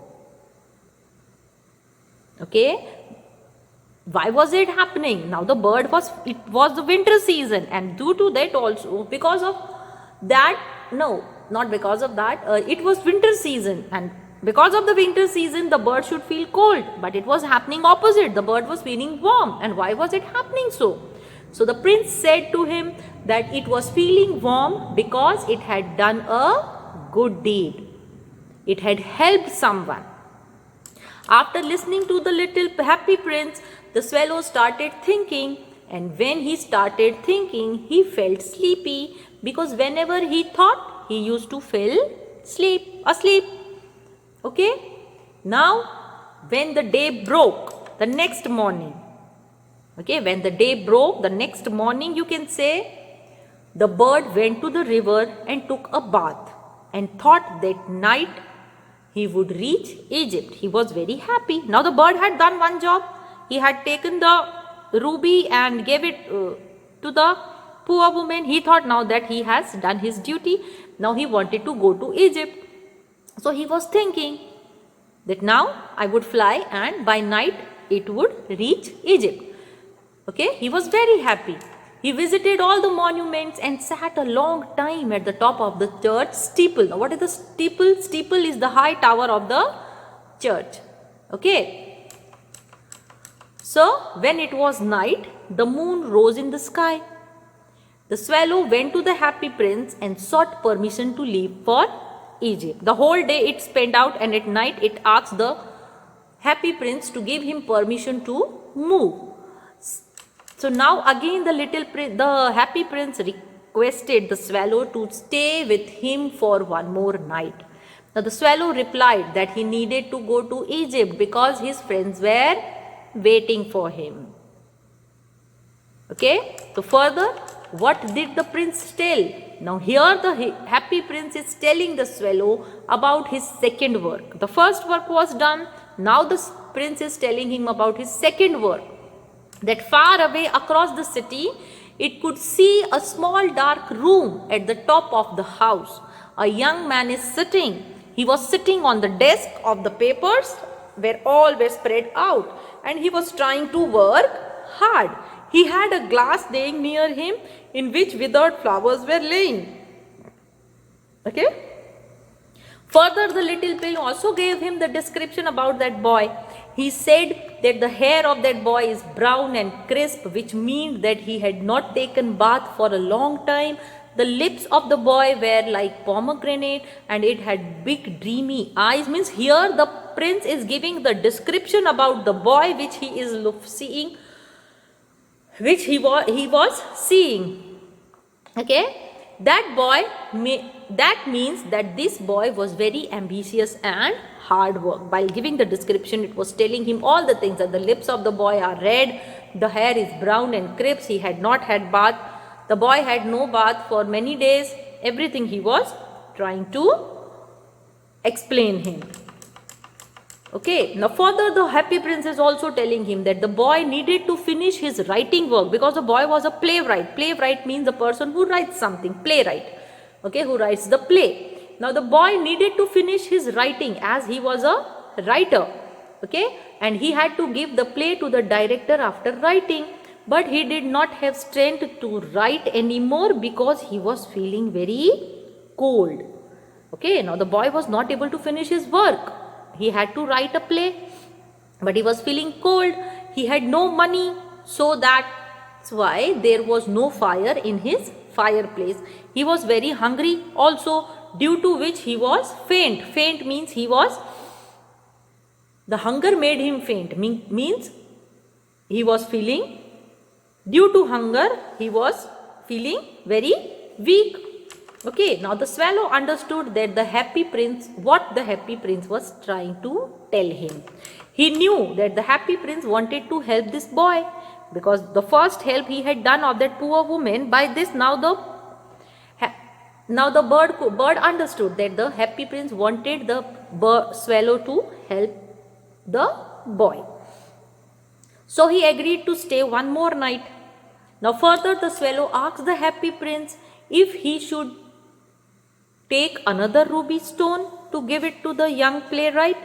Okay, why was it happening? Now it was the winter season, and due to that also, because of that, no, not because of that, it was winter season, and because of the winter season the bird should feel cold, but it was happening opposite. The bird was feeling warm. And why was it happening so? So the prince said to him that it was feeling warm because it had done a good deed. It had helped someone. After listening to the little happy prince, the swallow started thinking, and when he started thinking, he felt sleepy, because whenever he thought, he used to feel asleep. Okay? Now, when the day broke the next morning, okay, when the day broke the next morning, you can say, the bird went to the river and took a bath and thought that night he would reach Egypt. He was very happy. Now the bird had done one job. He had taken the ruby and gave it to the poor woman. He thought now that he has done his duty. Now he wanted to go to Egypt. So he was thinking that now I would fly and by night it would reach Egypt. Okay, he was very happy. He visited all the monuments and sat a long time at the top of the church steeple. Now what is the steeple? Steeple is the high tower of the church. Okay. So when it was night, the moon rose in the sky. The swallow went to the happy prince and sought permission to leave for Egypt. The whole day it spent out, and at night it asked the happy prince to give him permission to move. So now again the happy prince requested the swallow to stay with him for one more night. Now the swallow replied that he needed to go to Egypt because his friends were waiting for him. Okay, so further, what did the prince tell? Now here the happy prince is telling the swallow about his second work. The first work was done. Now the prince is telling him about his second work. That far away across the city, it could see a small dark room at the top of the house. A young man is sitting. He was sitting on the desk of the papers where all were spread out, and he was trying to work hard. He had a glass laying near him in which withered flowers were laying. Okay. Further, the little prince also gave him the description about that boy. He said that the hair of that boy is brown and crisp, which means that he had not taken bath for a long time. The lips of the boy were like pomegranate and it had big dreamy eyes. Means here the prince is giving the description about the boy which he is seeing, which he was seeing. Okay. That means that this boy was very ambitious and hard work. While giving the description, it was telling him all the things, that the lips of the boy are red, the hair is brown and crisp, he had not had bath, the boy had no bath for many days. Everything he was trying to explain him. Okay, now further the happy prince is also telling him that the boy needed to finish his writing work, because the boy was a playwright. Playwright means the person who writes something, playwright. Okay, who writes the play. Now the boy needed to finish his writing as he was a writer. Okay, and he had to give the play to the director after writing. But he did not have strength to write anymore because he was feeling very cold. Okay, now the boy was not able to finish his work. He had to write a play, but he was feeling cold. He had no money, so that's why there was no fire in his fireplace. He was very hungry also, due to which he was faint. Faint means the hunger made him faint. Means he was feeling, due to hunger, he was feeling very weak. Okay, now the swallow understood that what the happy prince was trying to tell him. He knew that the happy prince wanted to help this boy, because the first help he had done of that poor woman. By this, now the bird understood that the happy prince wanted the swallow to help the boy. So he agreed to stay one more night. Now further, the swallow asked the happy prince if he should take another ruby stone to give it to the young playwright,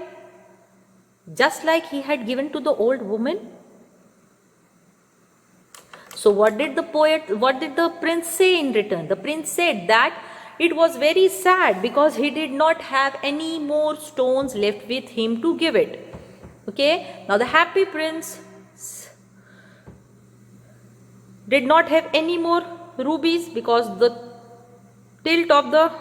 just like he had given to the old woman. So what did the prince say in return? The prince said that it was very sad because he did not have any more stones left with him to give it. Okay, now the happy prince did not have any more rubies because the tilt of the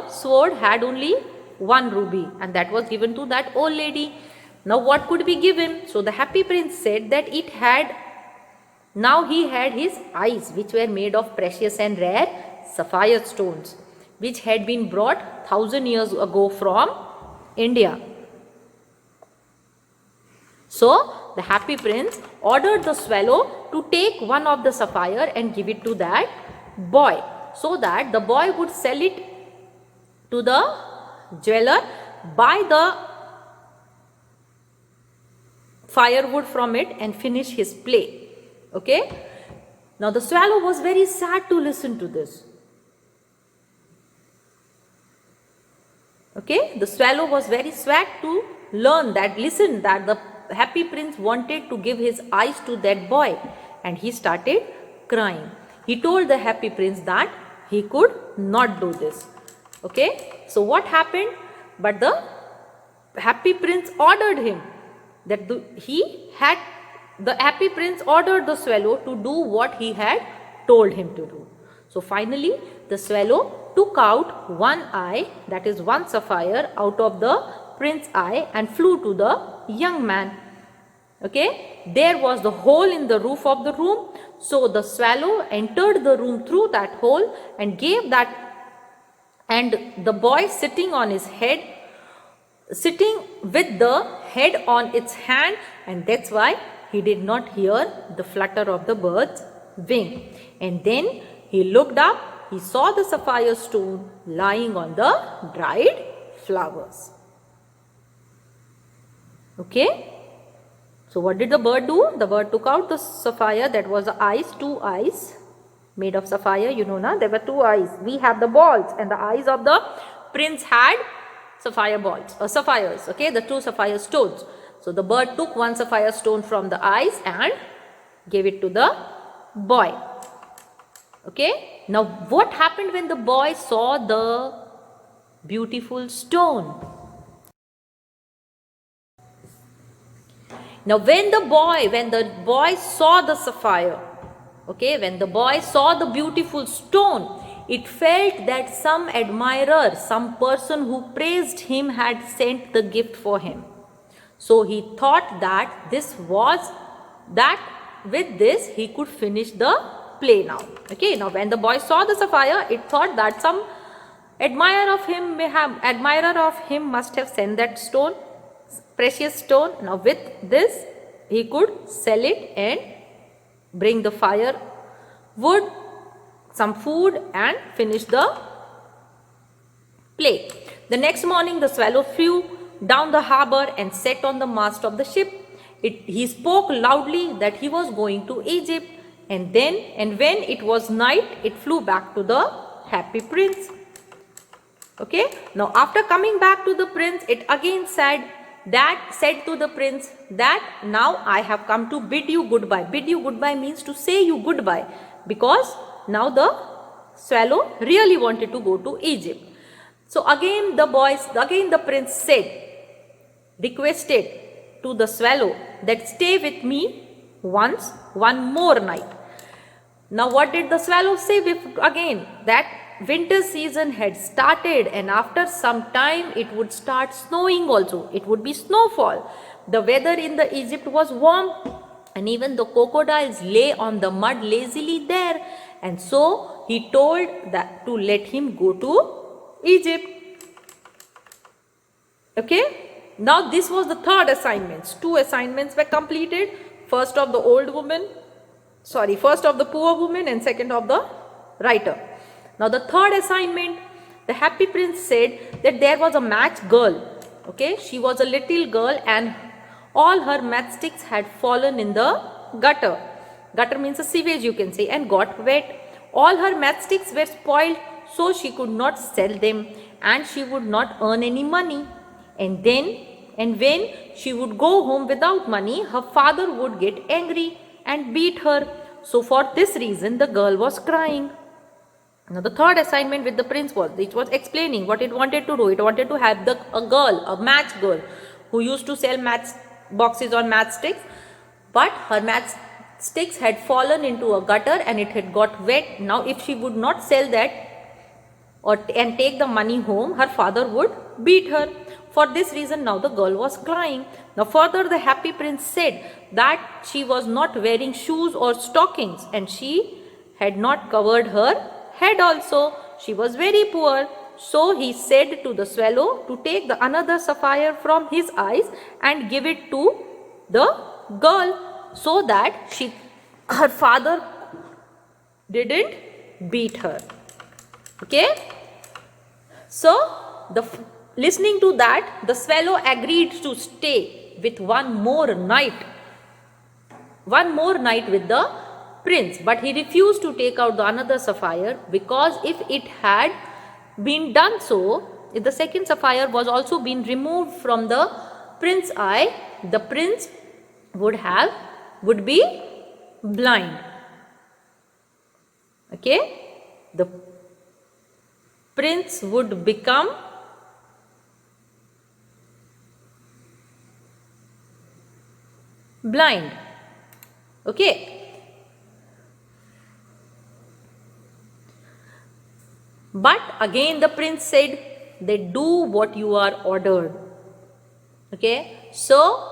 sword had only one ruby, and that was given to that old lady. Now what could be given? So the happy prince said that he had his eyes, which were made of precious and rare sapphire stones, which had been brought 1,000 years ago from India. So the happy prince ordered the swallow to take one of the sapphire and give it to that boy, so that the boy would sell it to the jeweler, buy the firewood from it and finish his play. Okay. Now the swallow was very sad to listen to this. Okay. The swallow was very sad to that the happy prince wanted to give his eyes to that boy, and he started crying. He told the happy prince that he could not do this. Okay. So what happened? But the happy prince ordered him that the happy prince ordered the swallow to do what he had told him to do. So finally the swallow took out one eye, that is one sapphire, out of the prince's eye and flew to the young man. Okay, there was the hole in the roof of the room. So the swallow entered the room through that hole and the boy sitting with the head on its hand, and that's why he did not hear the flutter of the bird's wing. And then he looked up, he saw the sapphire stone lying on the dried flowers. Okay. So what did the bird do? The bird took out the sapphire, that was the eyes, two eyes made of sapphire. You know, there were two eyes. We have the balls, and the eyes of the prince had sapphire balls or sapphires. Okay, the two sapphire stones. So the bird took one sapphire stone from the eyes and gave it to the boy. Okay. Now what happened when the boy saw the beautiful stone? Now when the boy saw the sapphire, okay, when the boy saw the beautiful stone, it felt that some admirer, some person who praised him had sent the gift for him. So he thought that with this he could finish the play now. Okay, now when the boy saw the sapphire, it thought that some admirer of him must have sent that stone, precious stone. Now with this he could sell it and bring the fire, wood, some food and finish the play. The next morning the swallow flew down the harbor and sat on the mast of the ship. He spoke loudly that he was going to Egypt, and when it was night, it flew back to the happy prince. Okay, now after coming back to the prince, it again said to the prince that now I have come to bid you goodbye. Bid you goodbye means to say you goodbye, because now the swallow really wanted to go to Egypt. So again the prince requested to the swallow that stay with me one more night. Now what did the swallow say again? That winter season had started, and after some time it would start snowing also. It would be snowfall. The weather in the Egypt was warm, and even the crocodiles lay on the mud lazily there. And so he told that to let him go to Egypt. Okay. Now this was the third assignment. 2 assignments were completed. First of the poor woman, and second of the writer. Now the third assignment, the happy prince said that there was a match girl. Okay, she was a little girl and all her matchsticks had fallen in the gutter. Gutter means a sewage, you can say, and got wet. All her matchsticks were spoiled, so she could not sell them and she would not earn any money. And when she would go home without money, her father would get angry and beat her. So for this reason, the girl was crying. Now the third assignment with the prince was explaining what it wanted to do. It wanted to have a match girl, who used to sell match boxes on matchsticks, but her matchsticks had fallen into a gutter and it had got wet. Now if she would not sell that and take the money home, her father would beat her. For this reason, now the girl was crying. Now further, the happy prince said that she was not wearing shoes or stockings, and she had not covered her head also. She was very poor. So he said to the swallow to take another sapphire from his eyes and give it to the girl, so that her father didn't beat her. Okay. So listening to that, the swallow agreed to stay with one more night with the prince, but he refused to take out another sapphire, because if it had been done so, if the second sapphire was also been removed from the prince's eye, the prince would be blind. Okay, the prince would become blind. Okay. But again the prince said that do what you are ordered. Okay. So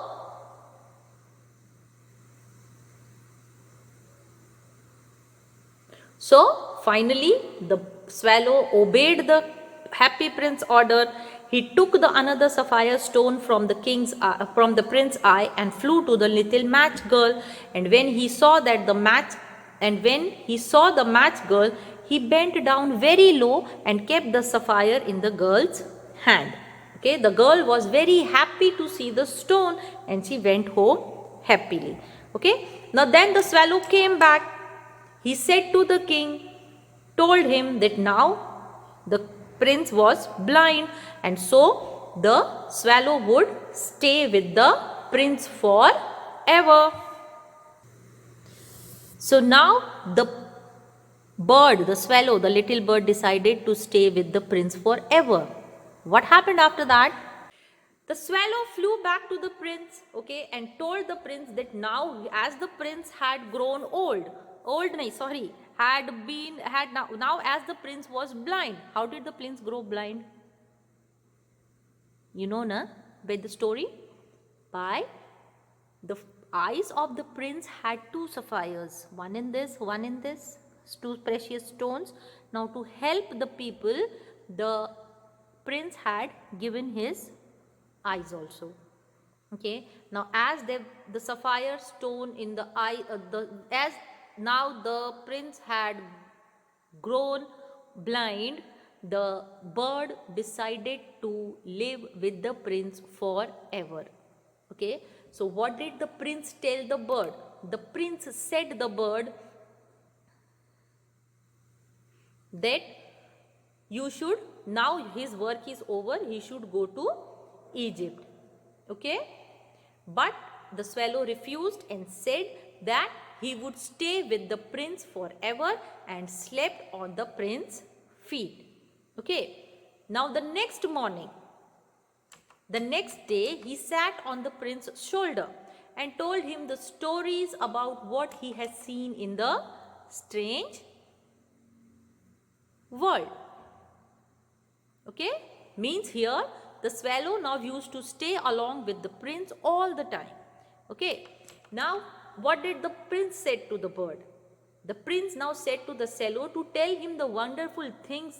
finally the swallow obeyed the happy prince's order. He took another sapphire stone from the prince's eye and flew to the little match girl. And when he saw the match girl, he bent down very low and kept the sapphire in the girl's hand. Okay, the girl was very happy to see the stone and she went home happily. Okay, now then the swallow came back. He said to the king, told him that now the prince was blind, and so the swallow would stay with the prince forever. So now bird, the swallow, the little bird decided to stay with the prince forever. What happened after that? The swallow flew back to the prince, okay, and told the prince that now, as the prince had grown now as the prince was blind. How did the prince grow blind? You know, na, by the story? By the eyes of the prince had two sapphires, one in this, two precious stones. Now, to help the people, the prince had given his eyes also. Okay, now as the sapphire stone in the eye, as now the prince had grown blind, the bird decided to live with the prince forever. Okay, so what did the prince tell the bird? The prince said the bird that you should, now his work is over, he should go to Egypt. Okay, but the swallow refused and said that he would stay with the prince forever and slept on the prince's feet. Okay, now the next morning, the next day, he sat on the prince's shoulder and told him the stories about what he has seen in the strange world. Okay, means here the swallow now used to stay along with the prince all the time. Okay, now what did the prince said to the bird? The prince now said to the swallow to tell him the wonderful things,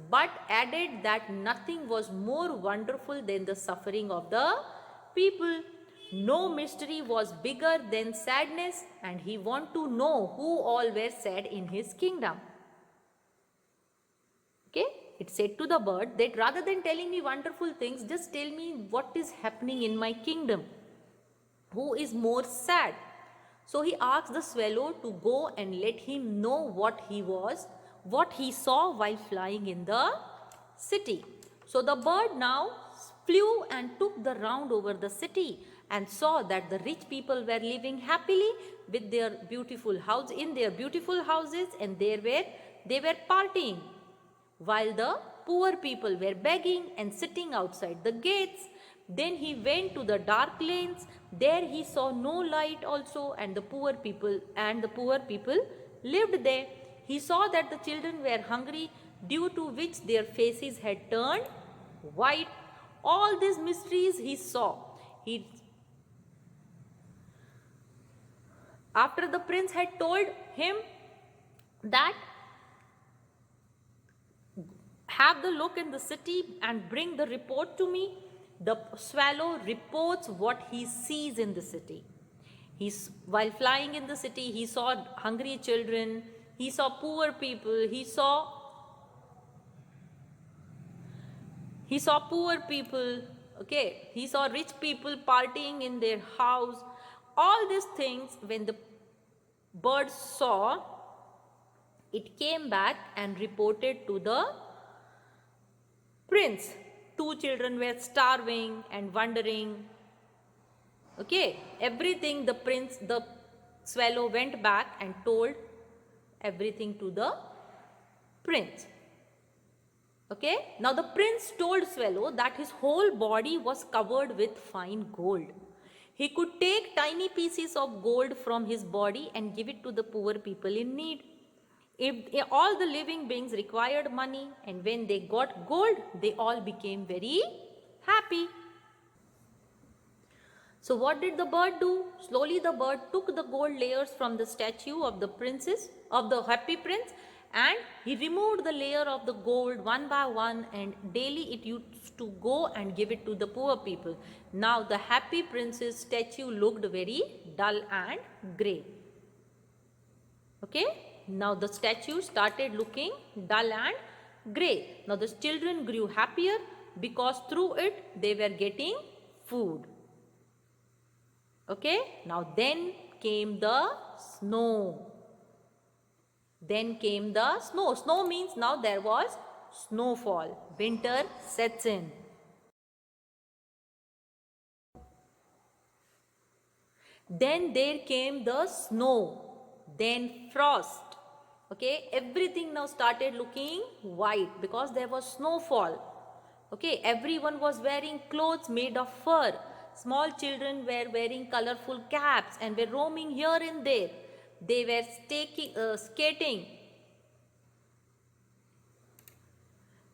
but added that nothing was more wonderful than the suffering of the people. No mystery was bigger than sadness, and he wanted to know who all were sad in his kingdom. Okay, it said to the bird that rather than telling me wonderful things, just tell me what is happening in my kingdom. Who is more sad? So he asked the swallow to go and let him know what he saw while flying in the city. So the bird now flew and took the round over the city and saw that the rich people were living happily with their beautiful house in their beautiful houses, and they were partying, while the poor people were begging and sitting outside the gates. Then he went to the dark lanes. There he saw no light also, and the poor people lived there. He saw that the children were hungry, due to which their faces had turned white. All these mysteries he saw. After the prince had told him that have the look in the city and bring the report to me, the swallow reports what he sees in the city. While flying in the city, he saw hungry children, he saw poor people, he saw poor people, okay, he saw rich people partying in their house. All these things, when the bird saw, it came back and reported to the prince. Two children were starving and wandering. Okay, everything the swallow went back and told everything to the prince. Okay, now the prince told swallow that his whole body was covered with fine gold. He could take tiny pieces of gold from his body and give it to the poor people in need. If all the living beings required money, and when they got gold, they all became very happy. So what did the bird do? Slowly the bird took the gold layers from the statue of the happy prince, and he removed the layer of the gold one by one, and daily it used to go and give it to the poor people. Now the happy prince's statue looked very dull and grey. Okay, now the statue started looking dull and grey. Now the children grew happier because through it they were getting food. Okay, now then came the snow. Snow means now there was snowfall. Winter sets in. Then there came the snow. then frost. Okay, everything now started looking white because there was snowfall. Okay, everyone was wearing clothes made of fur. Small children were wearing colorful caps and were roaming here and there. They were skating.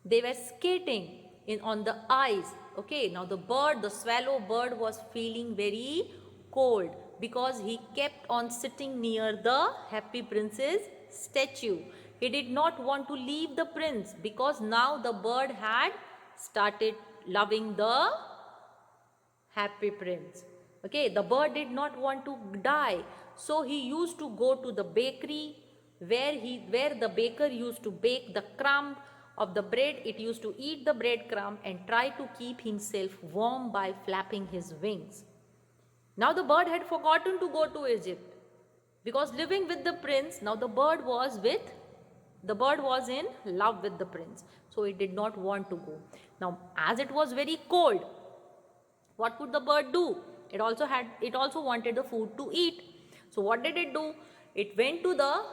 They were skating on the ice. Okay, now the swallow bird was feeling very cold because he kept on sitting near the happy prince's statue. He did not want to leave the prince because now the bird had started loving the happy prince. Okay, the bird did not want to die, so he used to go to the bakery where the baker used to bake the crumb of the bread. It used to eat the bread crumb and try to keep himself warm by flapping his wings. Now the bird had forgotten to go to Egypt because living with the prince, now the bird was in love with the prince, so it did not want to go. Now as it was very cold, what could the bird do? It also wanted the food to eat. So what did it do? It went to the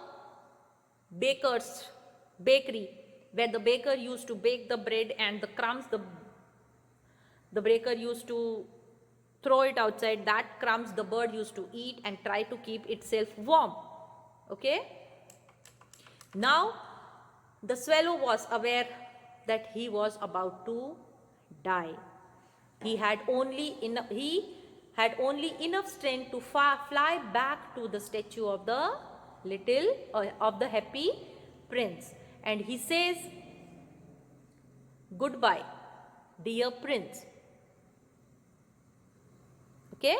baker's bakery where the baker used to bake the bread, and the crumbs the baker used to throw it outside. That crumbs the bird used to eat and try to keep itself warm. Okay? Now the swallow was aware that he was about to die. He had only enough strength to fly back to the statue of the happy prince, and he says, "Goodbye, dear prince." Okay?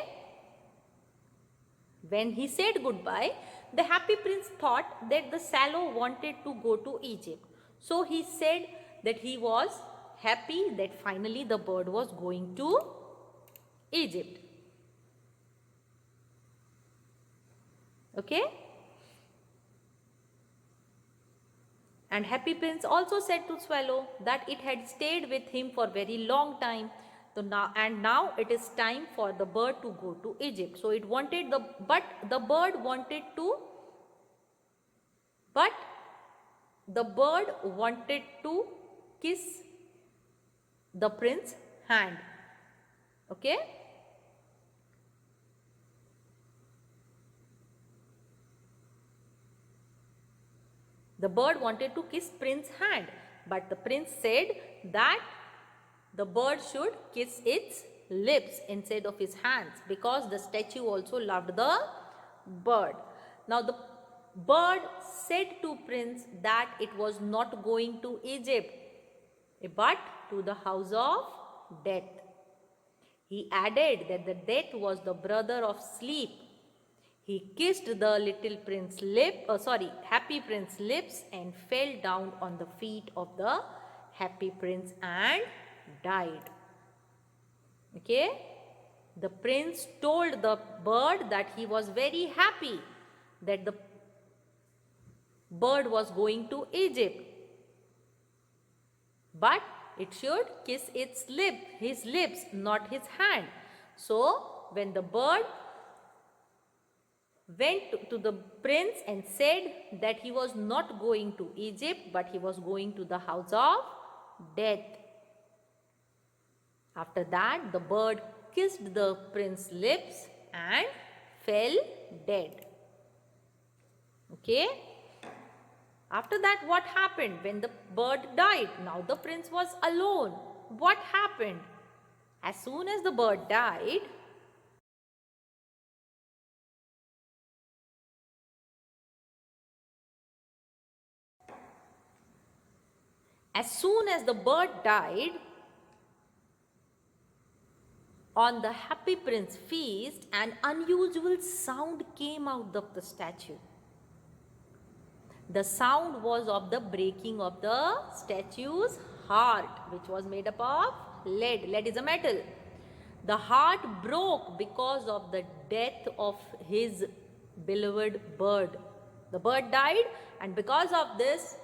When he said goodbye, the happy prince thought that the swallow wanted to go to Egypt. So he said that he was happy that finally the bird was going to Egypt. Okay? And happy prince also said to swallow that it had stayed with him for very long time. So now it is time for the bird to go to Egypt. So the bird wanted to kiss the prince's hand. Okay? The bird wanted to kiss prince's hand, but the prince said that the bird should kiss its lips instead of his hands, because the statue also loved the bird. Now the bird said to prince that it was not going to Egypt, but to the house of death. He added that the death was the brother of sleep. He kissed the happy prince's lips and fell down on the feet of the happy prince and died. Okay? The prince told the bird that he was very happy that the bird was going to Egypt, but it should kiss his lips, not his hand. So when the bird went to the prince and said that he was not going to Egypt, but he was going to the house of death. After that, the bird kissed the prince's lips and fell dead. Okay? After that, what happened? When the bird died, now the prince was alone. What happened? As soon as the bird died, on the happy prince feast, an unusual sound came out of the statue. The sound was of the breaking of the statue's heart, which was made up of lead. Lead is a metal. The heart broke because of the death of his beloved bird. The bird died, and because of this,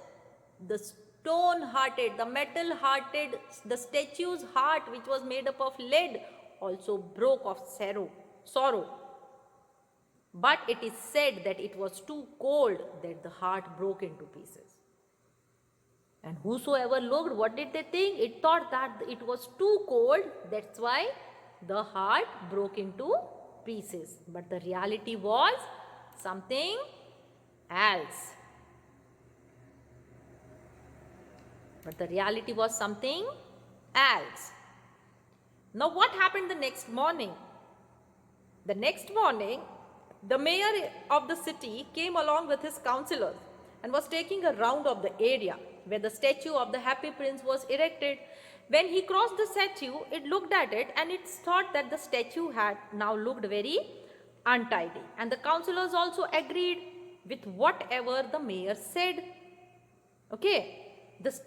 the stone-hearted, the metal-hearted, the statue's heart, which was made up of lead, also broke of sorrow. But it is said that it was too cold that the heart broke into pieces. And whosoever looked, what did they think? It thought that it was too cold, that's why the heart broke into pieces. But the reality was something else. But the reality was something else. Now, what happened the next morning? The next morning, the mayor of the city came along with his councillors and was taking a round of the area where the statue of the happy prince was erected. When he crossed the statue, it looked at it and it thought that the statue had now looked very untidy. And the councillors also agreed with whatever the mayor said. Okay, the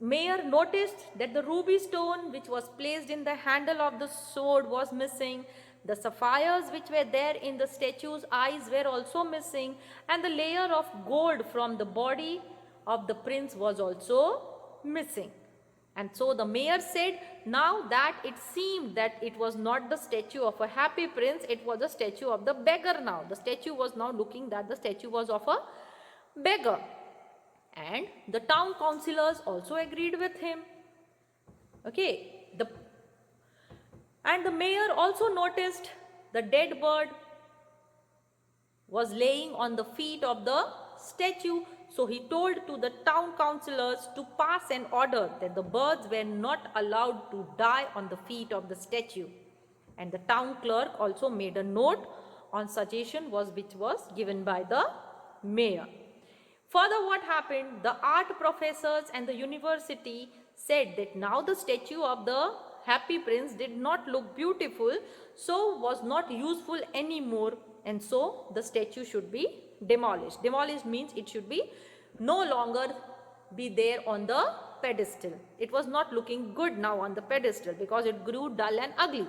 mayor noticed that the ruby stone which was placed in the handle of the sword was missing. The sapphires which were there in the statue's eyes were also missing, and the layer of gold from the body of the prince was also missing. And so the mayor said, now that it seemed that it was not the statue of a happy prince, it was a statue of the beggar now. The statue was now looking that the statue was of a beggar. And the town councillors also agreed with him. Okay, and the mayor also noticed the dead bird was laying on the feet of the statue. So he told to the town councillors to pass an order that the birds were not allowed to die on the feet of the statue. And the town clerk also made a note on suggestion which was given by the mayor. Further, what happened? The art professors and the university said that now the statue of the happy prince did not look beautiful, so was not useful anymore, and so the statue should be demolished. Demolished means it should be no longer be there on the pedestal. It was not looking good now on the pedestal because it grew dull and ugly.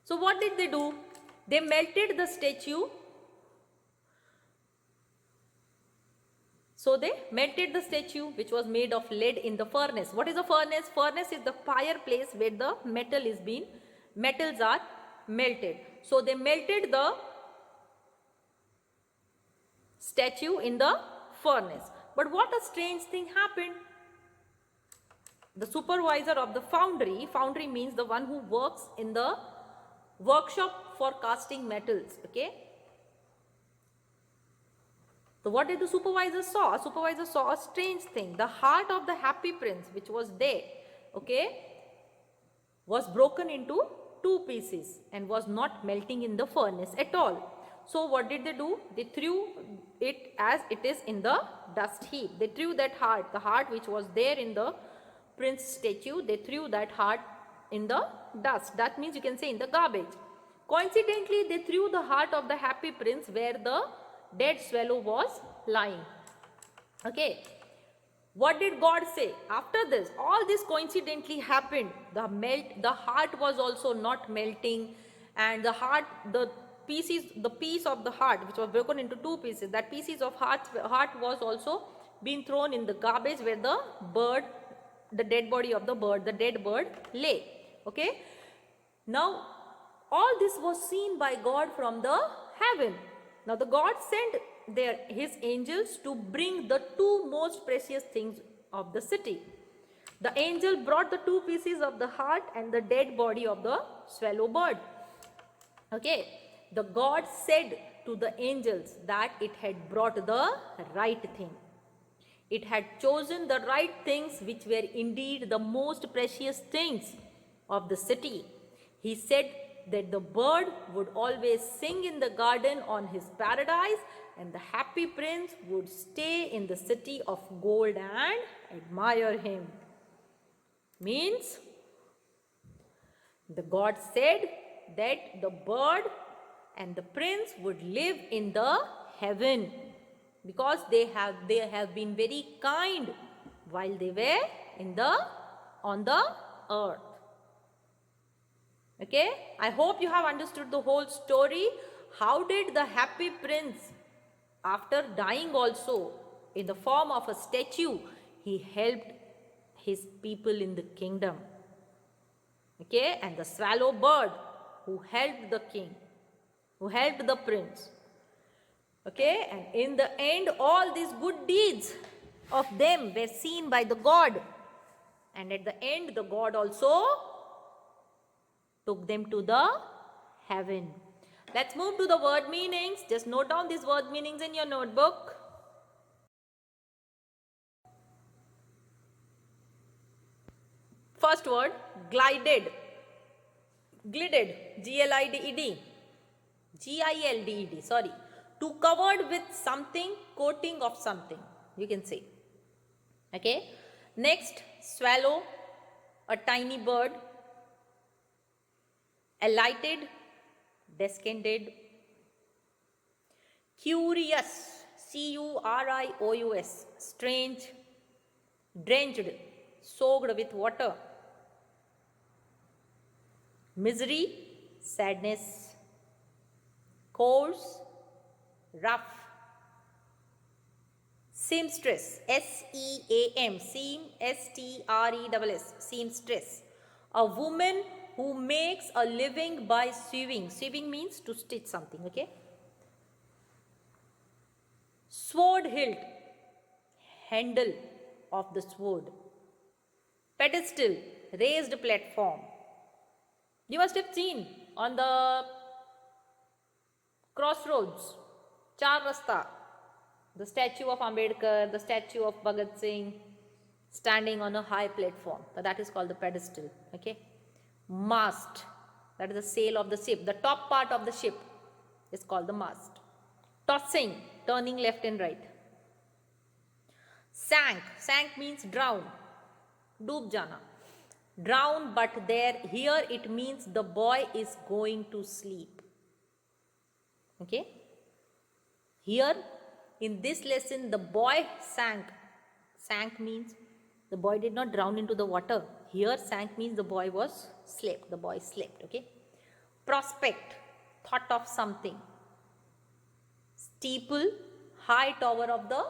So what did they do? They melted the statue. So they melted the statue which was made of lead in the furnace. What is a furnace? Furnace is the fireplace where the metals are melted. So they melted the statue in the furnace. But what a strange thing happened. The supervisor of the foundry means the one who works in the workshop for casting metals. Okay. So what did the supervisor saw? Supervisor saw a strange thing. The heart of the happy prince which was there, okay, was broken into two pieces and was not melting in the furnace at all. So what did they do? They threw it as it is in the dust heap. They threw that heart, the heart which was there in the prince statue, they threw that heart in the dust. That means you can say in the garbage. Coincidentally, they threw the heart of the happy prince where the dead swallow was lying. Okay. What did God say? After this, all this coincidentally happened. The heart was also not melting, and the piece of the heart which was broken into two pieces, that pieces of heart was also being thrown in the garbage where the dead body of the dead bird lay. Okay. Now, all this was seen by God from the heaven. Now the God sent his angels to bring the two most precious things of the city. The angel brought the two pieces of the heart and the dead body of the swallow bird. Okay. The God said to the angels that it had brought the right thing. It had chosen the right things which were indeed the most precious things of the city. He said that the bird would always sing in the garden on his paradise, and the happy prince would stay in the city of gold and admire him. Means, the God said that the bird and the prince would live in the heaven because they have been very kind while they were on the earth. Okay, I hope you have understood the whole story. How did the happy prince, after dying also in the form of a statue, he helped his people in the kingdom. Okay, and the swallow bird who helped the king. who helped the prince. Okay, and in the end, all these good deeds of them were seen by the God. And at the end, the God also took them to the heaven. Let's move to the word meanings. Just note down these word meanings in your notebook. First word, glided. Glided, Glided. Gilded, sorry. To covered with something, coating of something, you can say. Okay. Next, swallow, a tiny bird. Alighted, descended. Curious, Curious, strange. Drenched, soaked with water. Misery, sadness. Coarse, rough. Seamstress, SEAM, seam, STRESS, seamstress. A woman who makes a living by sewing. Sewing means to stitch something, okay? Sword hilt, handle of the sword. Pedestal, raised platform. You must have seen on the crossroads, Char Rasta, the statue of Ambedkar, the statue of Bhagat Singh, standing on a high platform. So that is called the pedestal. Okay. Mast, that is the sail of the ship. The top part of the ship is called the mast. Tossing, turning left and right. Sank means drown. Doob jana. Drown, but here it means the boy is going to sleep. Okay. Here in this lesson, the boy sank. Sank means the boy did not drown into the water. Here sank means the boy was slept. The boy slept. Okay. Prospect, thought of something. Steeple, high tower of the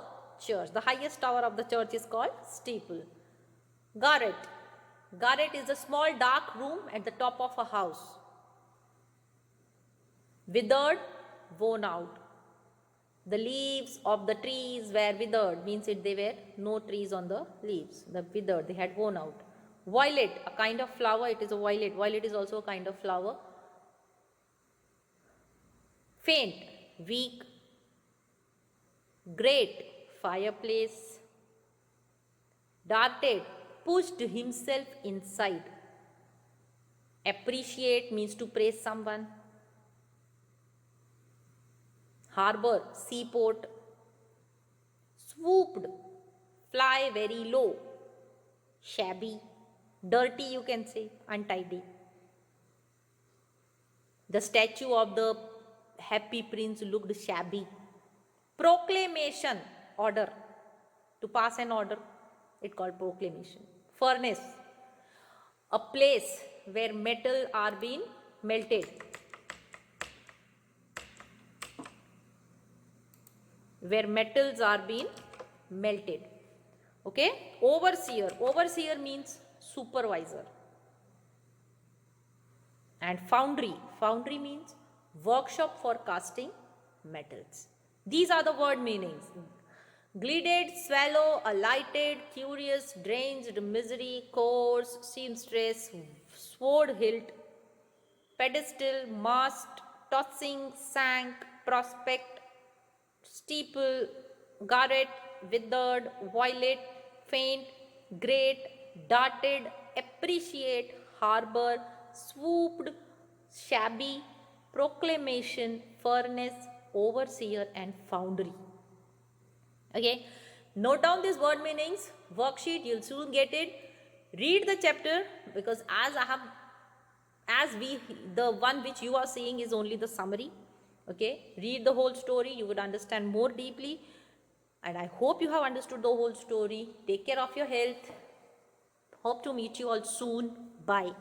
church. The highest tower of the church is called steeple. Garret. Garret is a small dark room at the top of a house. Withered, worn out. The leaves of the trees were withered, means there were no trees on the leaves. The withered, they had worn out. Violet, a kind of flower, it is a violet. Violet is also a kind of flower. Faint, weak. Great, fireplace. Darted, pushed himself inside. Appreciate means to praise someone. Harbor, seaport. Swooped, fly very low. Shabby, dirty you can say, untidy. The statue of the happy prince looked shabby. Proclamation, order. To pass an order, it called proclamation. Furnace, a place where metal are being melted. Where metals are being melted. Okay. Overseer, overseer means supervisor. And foundry, foundry means workshop for casting metals. These are the word meanings. Glided, swallow, alighted, curious, drenched, misery, coarse, seamstress, sword hilt, pedestal, mast, tossing, sank, prospect, steeple, garret, withered, violet, faint, great, darted, appreciate, harbor, swooped, shabby, proclamation, furnace, overseer, and foundry. Okay, note down these word meanings. Worksheet, you'll soon get it. Read the chapter, because the one which you are seeing is only the summary. Okay, read the whole story, you would understand more deeply. And I hope you have understood the whole story. Take care of your health. Hope to meet you all soon. Bye.